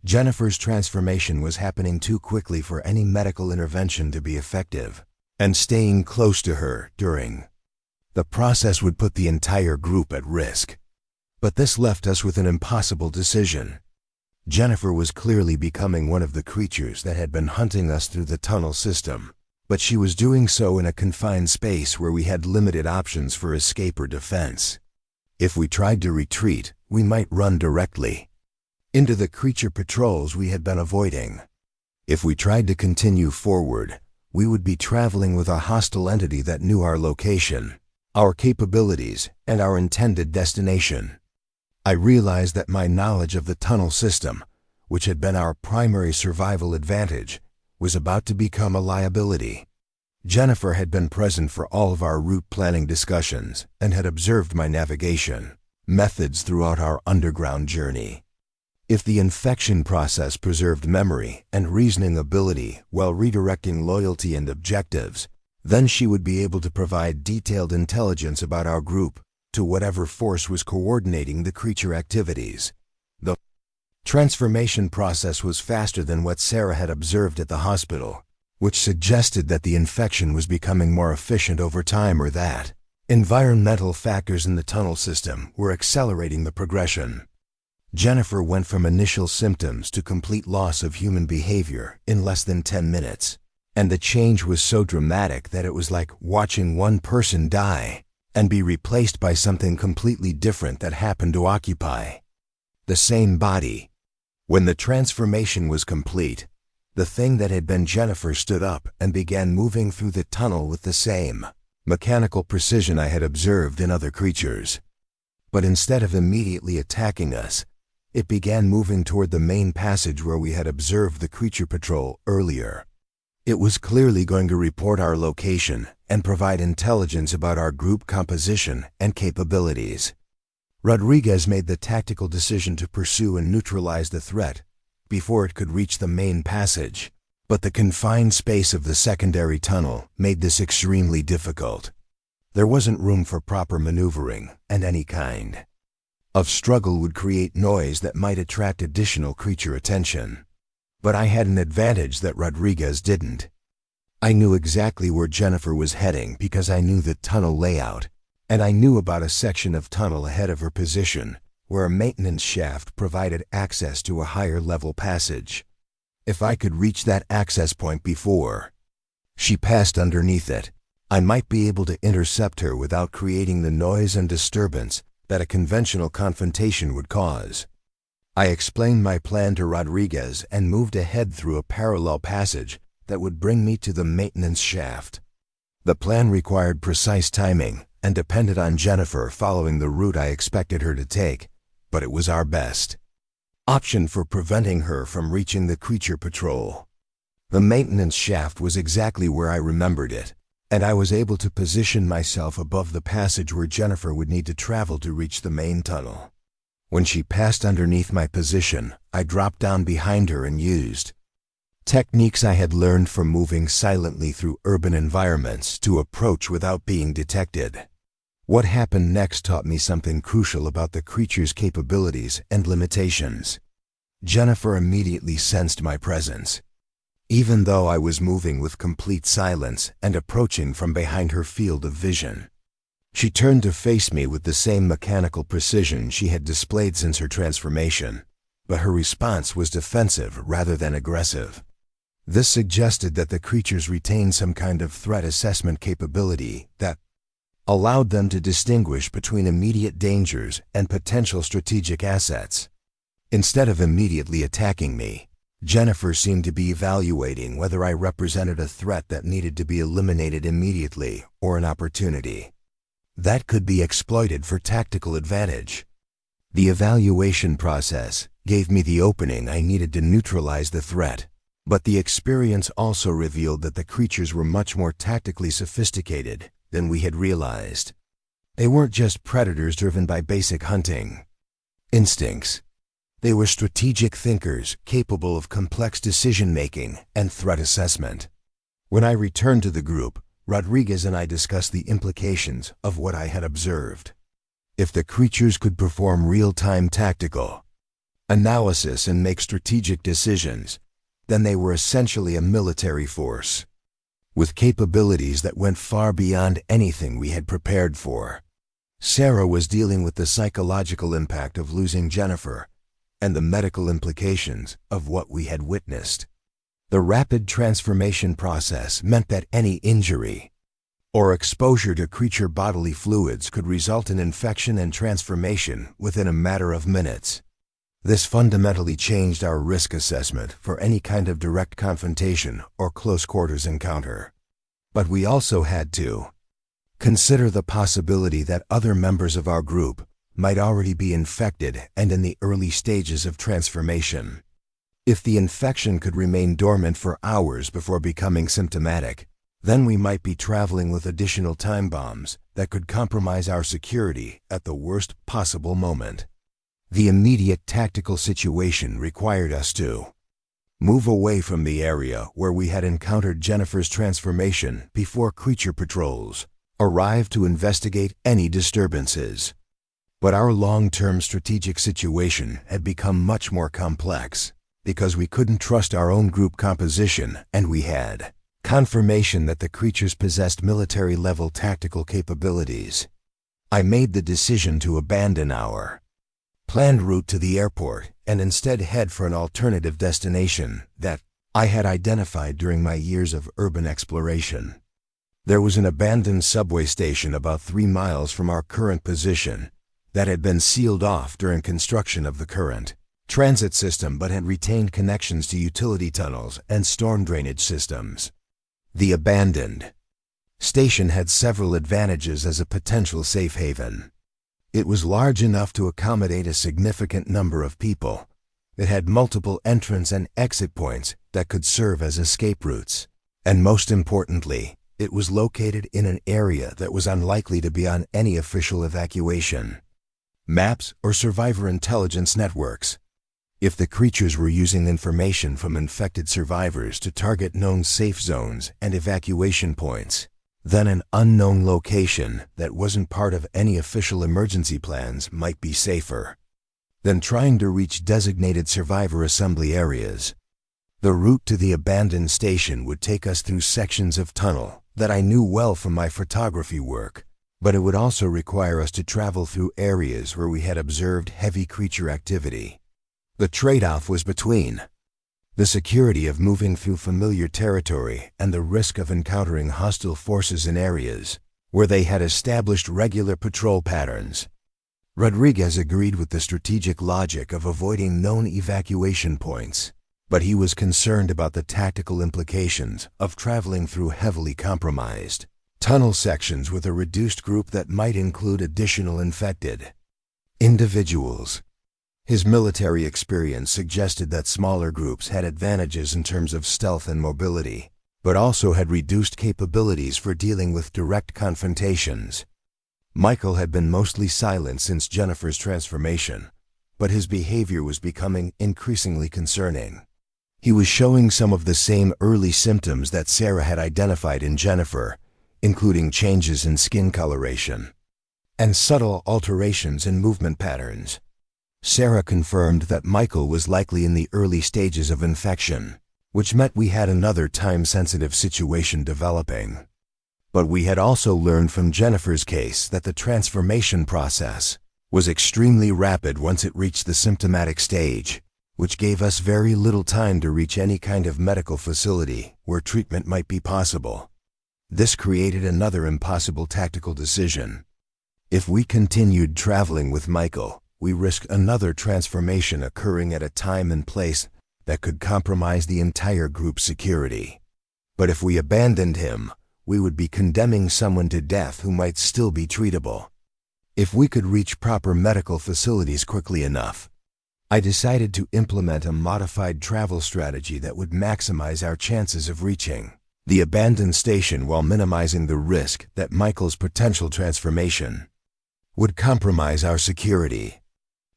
Jennifer's transformation was happening too quickly for any medical intervention to be effective, and staying close to her during the process would put the entire group at risk. But this left us with an impossible decision. Jennifer was clearly becoming one of the creatures that had been hunting us through the tunnel system, but she was doing so in a confined space where we had limited options for escape or defense. If we tried to retreat, we might run directly into the creature patrols we had been avoiding. If we tried to continue forward, we would be traveling with a hostile entity that knew our location, our capabilities, and our intended destination. I realized that my knowledge of the tunnel system, which had been our primary survival advantage, was about to become a liability. Jennifer had been present for all of our route planning discussions and had observed my navigation methods throughout our underground journey. If the infection process preserved memory and reasoning ability while redirecting loyalty and objectives, then she would be able to provide detailed intelligence about our group to whatever force was coordinating the creature activities. The transformation process was faster than what Sarah had observed at the hospital, which suggested that the infection was becoming more efficient over time or that environmental factors in the tunnel system were accelerating the progression. Jennifer went from initial symptoms to complete loss of human behavior in less than 10 minutes, and the change was so dramatic that it was like watching one person die and be replaced by something completely different that happened to occupy the same body. When the transformation was complete, the thing that had been Jennifer stood up and began moving through the tunnel with the same mechanical precision I had observed in other creatures. But instead of immediately attacking us, it began moving toward the main passage where we had observed the creature patrol earlier. It was clearly going to report our location and provide intelligence about our group composition and capabilities. Rodriguez made the tactical decision to pursue and neutralize the threat before it could reach the main passage, but the confined space of the secondary tunnel made this extremely difficult. There wasn't room for proper maneuvering, and any kind of struggle would create noise that might attract additional creature attention. But I had an advantage that Rodriguez didn't. I knew exactly where Jennifer was heading because I knew the tunnel layout, and I knew about a section of tunnel ahead of her position where a maintenance shaft provided access to a higher level passage. If I could reach that access point before she passed underneath it, I might be able to intercept her without creating the noise and disturbance that a conventional confrontation would cause. I explained my plan to Rodriguez and moved ahead through a parallel passage that would bring me to the maintenance shaft. The plan required precise timing and depended on Jennifer following the route I expected her to take, but it was our best option for preventing her from reaching the creature patrol. The maintenance shaft was exactly where I remembered it, and I was able to position myself above the passage where Jennifer would need to travel to reach the main tunnel. When she passed underneath my position, I dropped down behind her and used techniques I had learned from moving silently through urban environments to approach without being detected. What happened next taught me something crucial about the creature's capabilities and limitations. Jennifer immediately sensed my presence, even though I was moving with complete silence and approaching from behind her field of vision. She turned to face me with the same mechanical precision she had displayed since her transformation, but her response was defensive rather than aggressive. This suggested that the creatures retained some kind of threat assessment capability that allowed them to distinguish between immediate dangers and potential strategic assets. Instead of immediately attacking me, Jennifer seemed to be evaluating whether I represented a threat that needed to be eliminated immediately or an opportunity that could be exploited for tactical advantage. The evaluation process gave me the opening I needed to neutralize the threat, but the experience also revealed that the creatures were much more tactically sophisticated than we had realized. They weren't just predators driven by basic hunting instincts. They were strategic thinkers capable of complex decision-making and threat assessment. When I returned to the group, Rodriguez and I discussed the implications of what I had observed. If the creatures could perform real-time tactical analysis and make strategic decisions, then they were essentially a military force, with capabilities that went far beyond anything we had prepared for. Sarah was dealing with the psychological impact of losing Jennifer and the medical implications of what we had witnessed. The rapid transformation process meant that any injury or exposure to creature bodily fluids could result in infection and transformation within a matter of minutes. This fundamentally changed our risk assessment for any kind of direct confrontation or close quarters encounter. But we also had to consider the possibility that other members of our group might already be infected and in the early stages of transformation. If the infection could remain dormant for hours before becoming symptomatic, then we might be traveling with additional time bombs that could compromise our security at the worst possible moment. The immediate tactical situation required us to move away from the area where we had encountered Jennifer's transformation before creature patrols arrived to investigate any disturbances. But our long-term strategic situation had become much more complex because we couldn't trust our own group composition, and we had confirmation that the creatures possessed military-level tactical capabilities. I made the decision to abandon our planned route to the airport and instead head for an alternative destination that I had identified during my years of urban exploration. There was an abandoned subway station about 3 miles from our current position that had been sealed off during construction of the current transit system but had retained connections to utility tunnels and storm drainage systems. The abandoned station had several advantages as a potential safe haven. It was large enough to accommodate a significant number of people. It had multiple entrance and exit points that could serve as escape routes. And most importantly, it was located in an area that was unlikely to be on any official evacuation maps or survivor intelligence networks. If the creatures were using information from infected survivors to target known safe zones and evacuation points, then an unknown location that wasn't part of any official emergency plans might be safer than trying to reach designated survivor assembly areas. The route to the abandoned station would take us through sections of tunnel that I knew well from my photography work, but it would also require us to travel through areas where we had observed heavy creature activity. The trade-off was between the security of moving through familiar territory and the risk of encountering hostile forces in areas where they had established regular patrol patterns. Rodriguez agreed with the strategic logic of avoiding known evacuation points, but he was concerned about the tactical implications of traveling through heavily compromised tunnel sections with a reduced group that might include additional infected individuals. His military experience suggested that smaller groups had advantages in terms of stealth and mobility, but also had reduced capabilities for dealing with direct confrontations. Michael had been mostly silent since Jennifer's transformation, but his behavior was becoming increasingly concerning. He was showing some of the same early symptoms that Sarah had identified in Jennifer, including changes in skin coloration and subtle alterations in movement patterns. Sarah confirmed that Michael was likely in the early stages of infection, which meant we had another time-sensitive situation developing. But we had also learned from Jennifer's case that the transformation process was extremely rapid once it reached the symptomatic stage, which gave us very little time to reach any kind of medical facility where treatment might be possible. This created another impossible tactical decision. If we continued traveling with Michael, we risked another transformation occurring at a time and place that could compromise the entire group's security. But if we abandoned him, we would be condemning someone to death who might still be treatable. If we could reach proper medical facilities quickly enough, I decided to implement a modified travel strategy that would maximize our chances of reaching the abandoned station while minimizing the risk that Michael's potential transformation would compromise our security.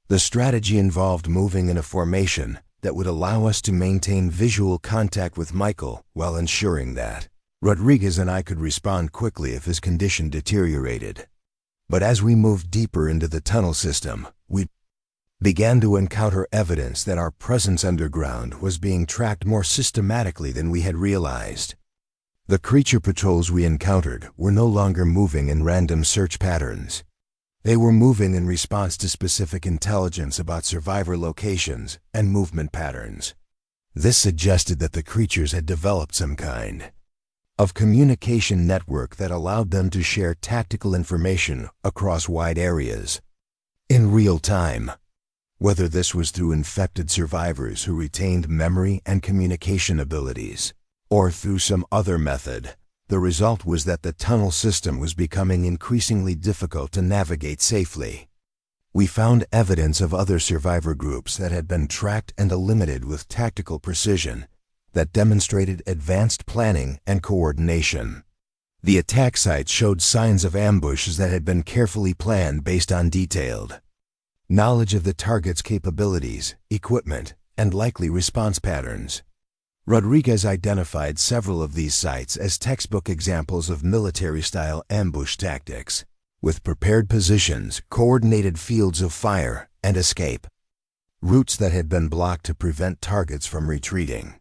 The strategy involved moving in a formation that would allow us to maintain visual contact with Michael while ensuring that Rodriguez and I could respond quickly if his condition deteriorated. But as we moved deeper into the tunnel system, we began to encounter evidence that our presence underground was being tracked more systematically than we had realized. The creature patrols we encountered were no longer moving in random search patterns. They were moving in response to specific intelligence about survivor locations and movement patterns. This suggested that the creatures had developed some kind of communication network that allowed them to share tactical information across wide areas in real time. Whether this was through infected survivors who retained memory and communication abilities, or through some other method, the result was that the tunnel system was becoming increasingly difficult to navigate safely. We found evidence of other survivor groups that had been tracked and eliminated with tactical precision that demonstrated advanced planning and coordination. The attack sites showed signs of ambushes that had been carefully planned based on detailed knowledge of the target's capabilities, equipment, and likely response patterns. Rodriguez identified several of these sites as textbook examples of military-style ambush tactics, with prepared positions, coordinated fields of fire, and escape routes that had been blocked to prevent targets from retreating.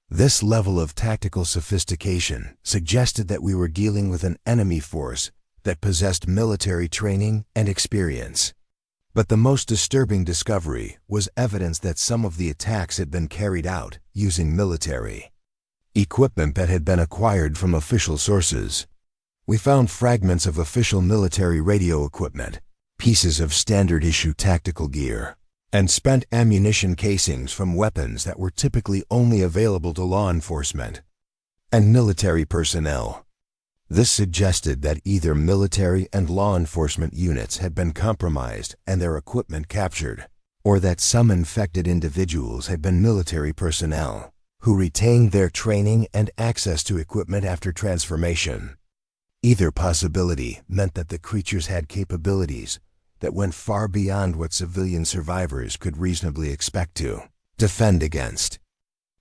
This level of tactical sophistication suggested that we were dealing with an enemy force that possessed military training and experience. But the most disturbing discovery was evidence that some of the attacks had been carried out using military equipment that had been acquired from official sources. We found fragments of official military radio equipment, pieces of standard-issue tactical gear, and spent ammunition casings from weapons that were typically only available to law enforcement and military personnel. This suggested that either military and law enforcement units had been compromised and their equipment captured, or that some infected individuals had been military personnel who retained their training and access to equipment after transformation. Either possibility meant that the creatures had capabilities that went far beyond what civilian survivors could reasonably expect to defend against.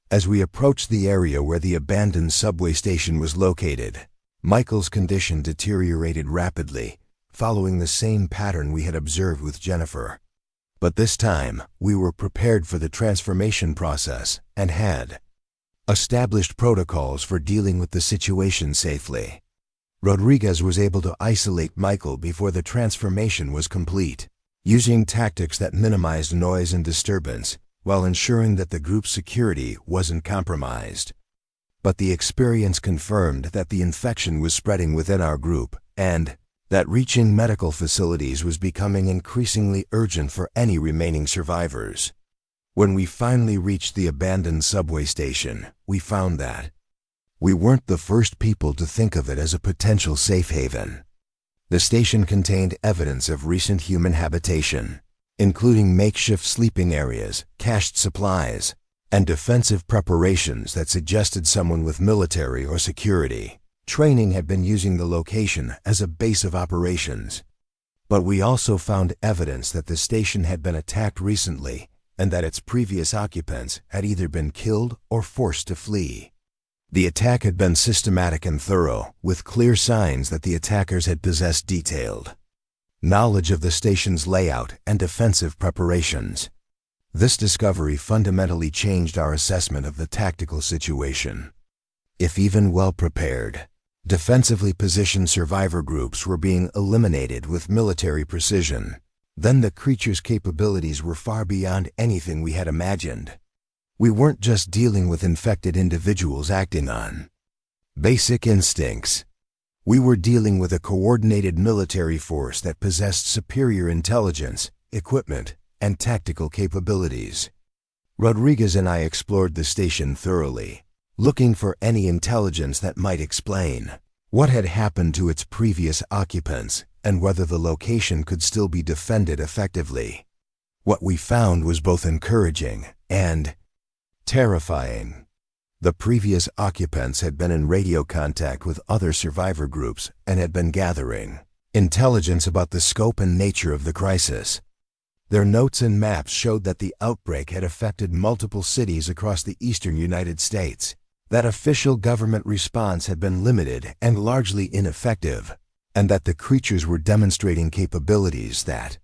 As we approached the area where the abandoned subway station was located, Michael's condition deteriorated rapidly, following the same pattern we had observed with Jennifer. But this time, we were prepared for the transformation process and had established protocols for dealing with the situation safely. Rodriguez was able to isolate Michael before the transformation was complete, using tactics that minimized noise and disturbance while ensuring that the group's security wasn't compromised. But the experience confirmed that the infection was spreading within our group and that reaching medical facilities was becoming increasingly urgent for any remaining survivors. When we finally reached the abandoned subway station, we found that we weren't the first people to think of it as a potential safe haven. The station contained evidence of recent human habitation, including makeshift sleeping areas, cached supplies, and defensive preparations that suggested someone with military or security training had been using the location as a base of operations. But we also found evidence that the station had been attacked recently and that its previous occupants had either been killed or forced to flee. The attack had been systematic and thorough, with clear signs that the attackers had possessed detailed knowledge of the station's layout and defensive preparations. This discovery fundamentally changed our assessment of the tactical situation. If even well prepared, defensively positioned survivor groups were being eliminated with military precision, then the creature's capabilities were far beyond anything we had imagined. We weren't just dealing with infected individuals acting on basic instincts. We were dealing with a coordinated military force that possessed superior intelligence, equipment, and tactical capabilities. Rodriguez and I explored the station thoroughly, looking for any intelligence that might explain what had happened to its previous occupants, and whether the location could still be defended effectively. What we found was both encouraging and terrifying. The previous occupants had been in radio contact with other survivor groups and had been gathering intelligence about the scope and nature of the crisis. Their notes and maps showed that the outbreak had affected multiple cities across the eastern United States, that official government response had been limited and largely ineffective, and that the creatures were demonstrating capabilities that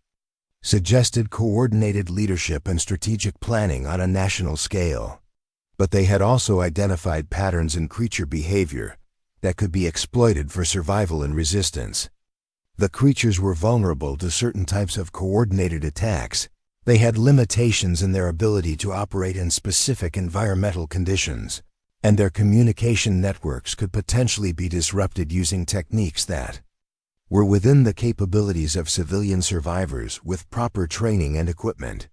suggested coordinated leadership and strategic planning on a national scale. But they had also identified patterns in creature behavior that could be exploited for survival and resistance. The creatures were vulnerable to certain types of coordinated attacks. They had limitations in their ability to operate in specific environmental conditions, and their communication networks could potentially be disrupted using techniques that were within the capabilities of civilian survivors with proper training and equipment.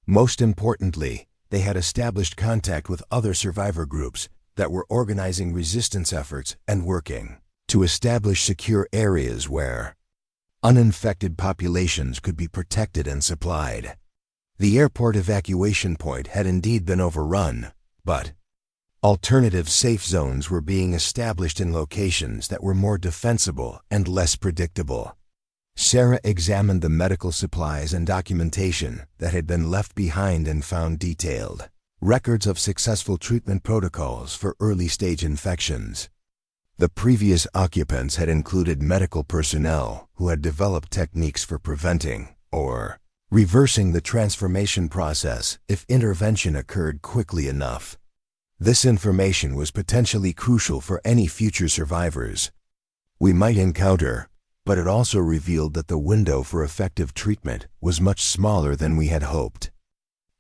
Most importantly, they had established contact with other survivor groups that were organizing resistance efforts and working to establish secure areas where uninfected populations could be protected and supplied. The airport evacuation point had indeed been overrun, but alternative safe zones were being established in locations that were more defensible and less predictable. Sarah examined the medical supplies and documentation that had been left behind and found detailed records of successful treatment protocols for early-stage infections. The previous occupants had included medical personnel who had developed techniques for preventing or reversing the transformation process if intervention occurred quickly enough. This information was potentially crucial for any future survivors we might encounter, but it also revealed that the window for effective treatment was much smaller than we had hoped.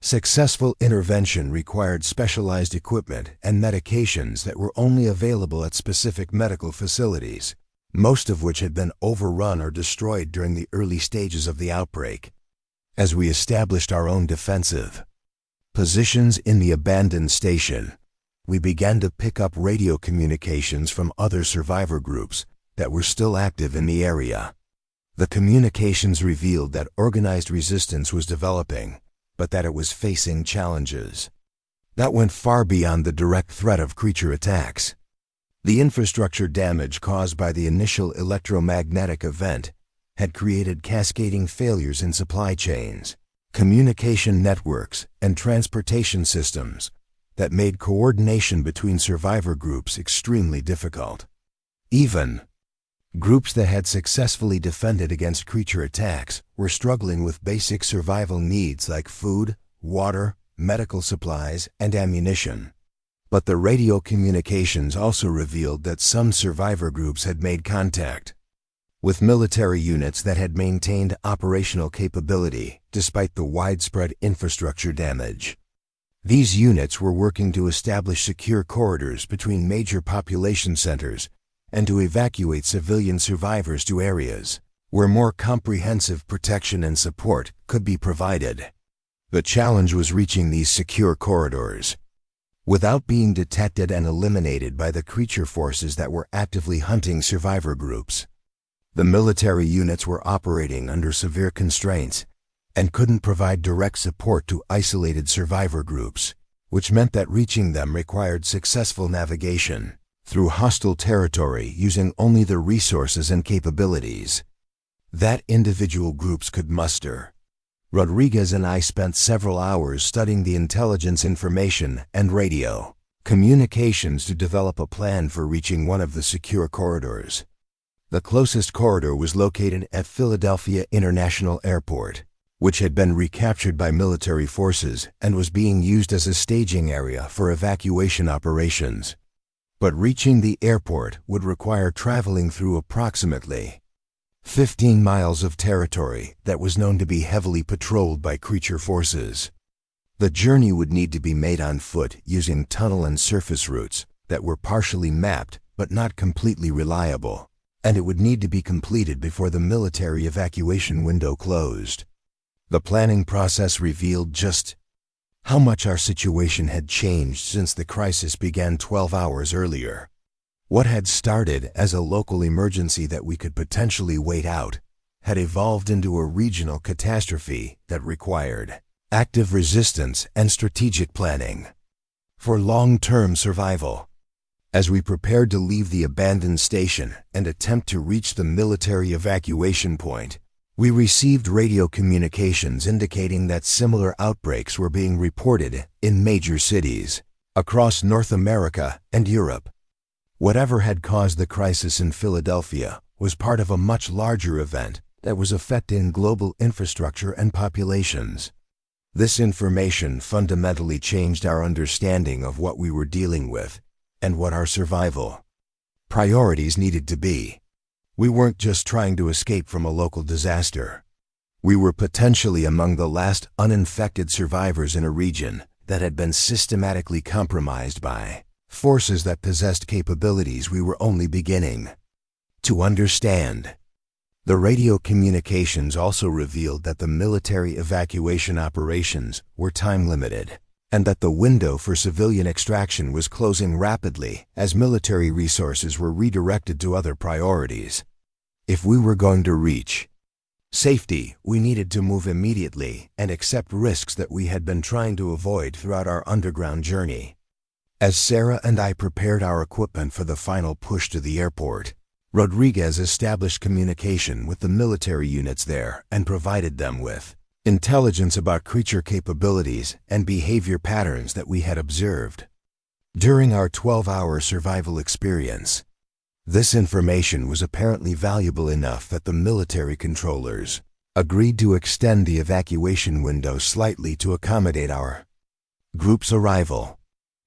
Successful intervention required specialized equipment and medications that were only available at specific medical facilities, most of which had been overrun or destroyed during the early stages of the outbreak. As we established our own defensive positions in the abandoned station, we began to pick up radio communications from other survivor groups that were still active in the area. The communications revealed that organized resistance was developing, but that it was facing challenges that went far beyond the direct threat of creature attacks. The infrastructure damage caused by the initial electromagnetic event had created cascading failures in supply chains, communication networks, and transportation systems that made coordination between survivor groups extremely difficult. Even groups that had successfully defended against creature attacks were struggling with basic survival needs like food, water, medical supplies, and ammunition. But the radio communications also revealed that some survivor groups had made contact with military units that had maintained operational capability despite the widespread infrastructure damage. These units were working to establish secure corridors between major population centers and to evacuate civilian survivors to areas where more comprehensive protection and support could be provided. The challenge was reaching these secure corridors without being detected and eliminated by the creature forces that were actively hunting survivor groups. The military units were operating under severe constraints and couldn't provide direct support to isolated survivor groups, which meant that reaching them required successful navigation through hostile territory using only the resources and capabilities that individual groups could muster. Rodriguez and I spent several hours studying the intelligence information and radio communications to develop a plan for reaching one of the secure corridors. The closest corridor was located at Philadelphia International Airport, which had been recaptured by military forces and was being used as a staging area for evacuation operations. But reaching the airport would require traveling through approximately 15 miles of territory that was known to be heavily patrolled by creature forces. The journey would need to be made on foot using tunnel and surface routes that were partially mapped but not completely reliable, and it would need to be completed before the military evacuation window closed. The planning process revealed just how much our situation had changed since the crisis began 12 hours earlier. What had started as a local emergency that we could potentially wait out had evolved into a regional catastrophe that required active resistance and strategic planning for long-term survival. As we prepared to leave the abandoned station and attempt to reach the military evacuation point, we received radio communications indicating that similar outbreaks were being reported in major cities across North America and Europe. Whatever had caused the crisis in Philadelphia was part of a much larger event that was affecting global infrastructure and populations. This information fundamentally changed our understanding of what we were dealing with and what our survival priorities needed to be. We weren't just trying to escape from a local disaster. We were potentially among the last uninfected survivors in a region that had been systematically compromised by forces that possessed capabilities we were only beginning to understand. The radio communications also revealed that the military evacuation operations were time-limited, and that the window for civilian extraction was closing rapidly as military resources were redirected to other priorities. If we were going to reach safety, we needed to move immediately and accept risks that we had been trying to avoid throughout our underground journey. As Sarah and I prepared our equipment for the final push to the airport, Rodriguez established communication with the military units there and provided them with intelligence about creature capabilities and behavior patterns that we had observed during our 12-hour survival experience. This information was apparently valuable enough that the military controllers agreed to extend the evacuation window slightly to accommodate our group's arrival.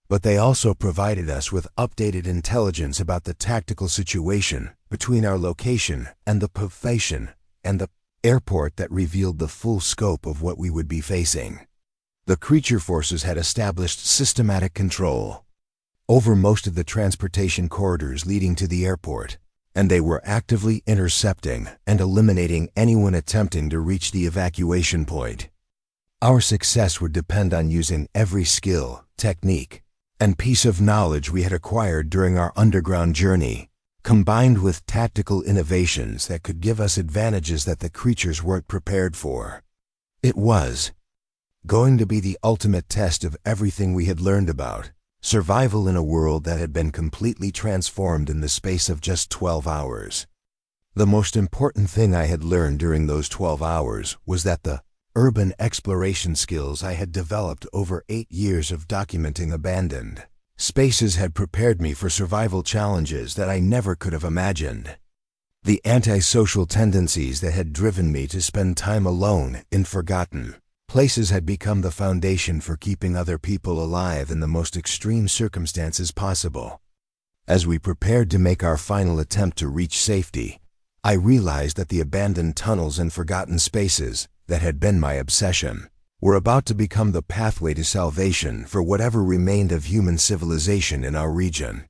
But they also provided us with updated intelligence about the tactical situation between our location and the population and the airport that revealed the full scope of what we would be facing. The creature forces had established systematic control over most of the transportation corridors leading to the airport, and they were actively intercepting and eliminating anyone attempting to reach the evacuation point. Our success would depend on using every skill, technique, and piece of knowledge we had acquired during our underground journey, combined with tactical innovations that could give us advantages that the creatures weren't prepared for. It was going to be the ultimate test of everything we had learned about survival in a world that had been completely transformed in the space of just 12 hours. The most important thing I had learned during those 12 hours was that the urban exploration skills I had developed over 8 years of documenting abandoned spaces had prepared me for survival challenges that I never could have imagined. The antisocial tendencies that had driven me to spend time alone in forgotten places had become the foundation for keeping other people alive in the most extreme circumstances possible. As we prepared to make our final attempt to reach safety, I realized that the abandoned tunnels and forgotten spaces that had been my obsession were about to become the pathway to salvation for whatever remained of human civilization in our region.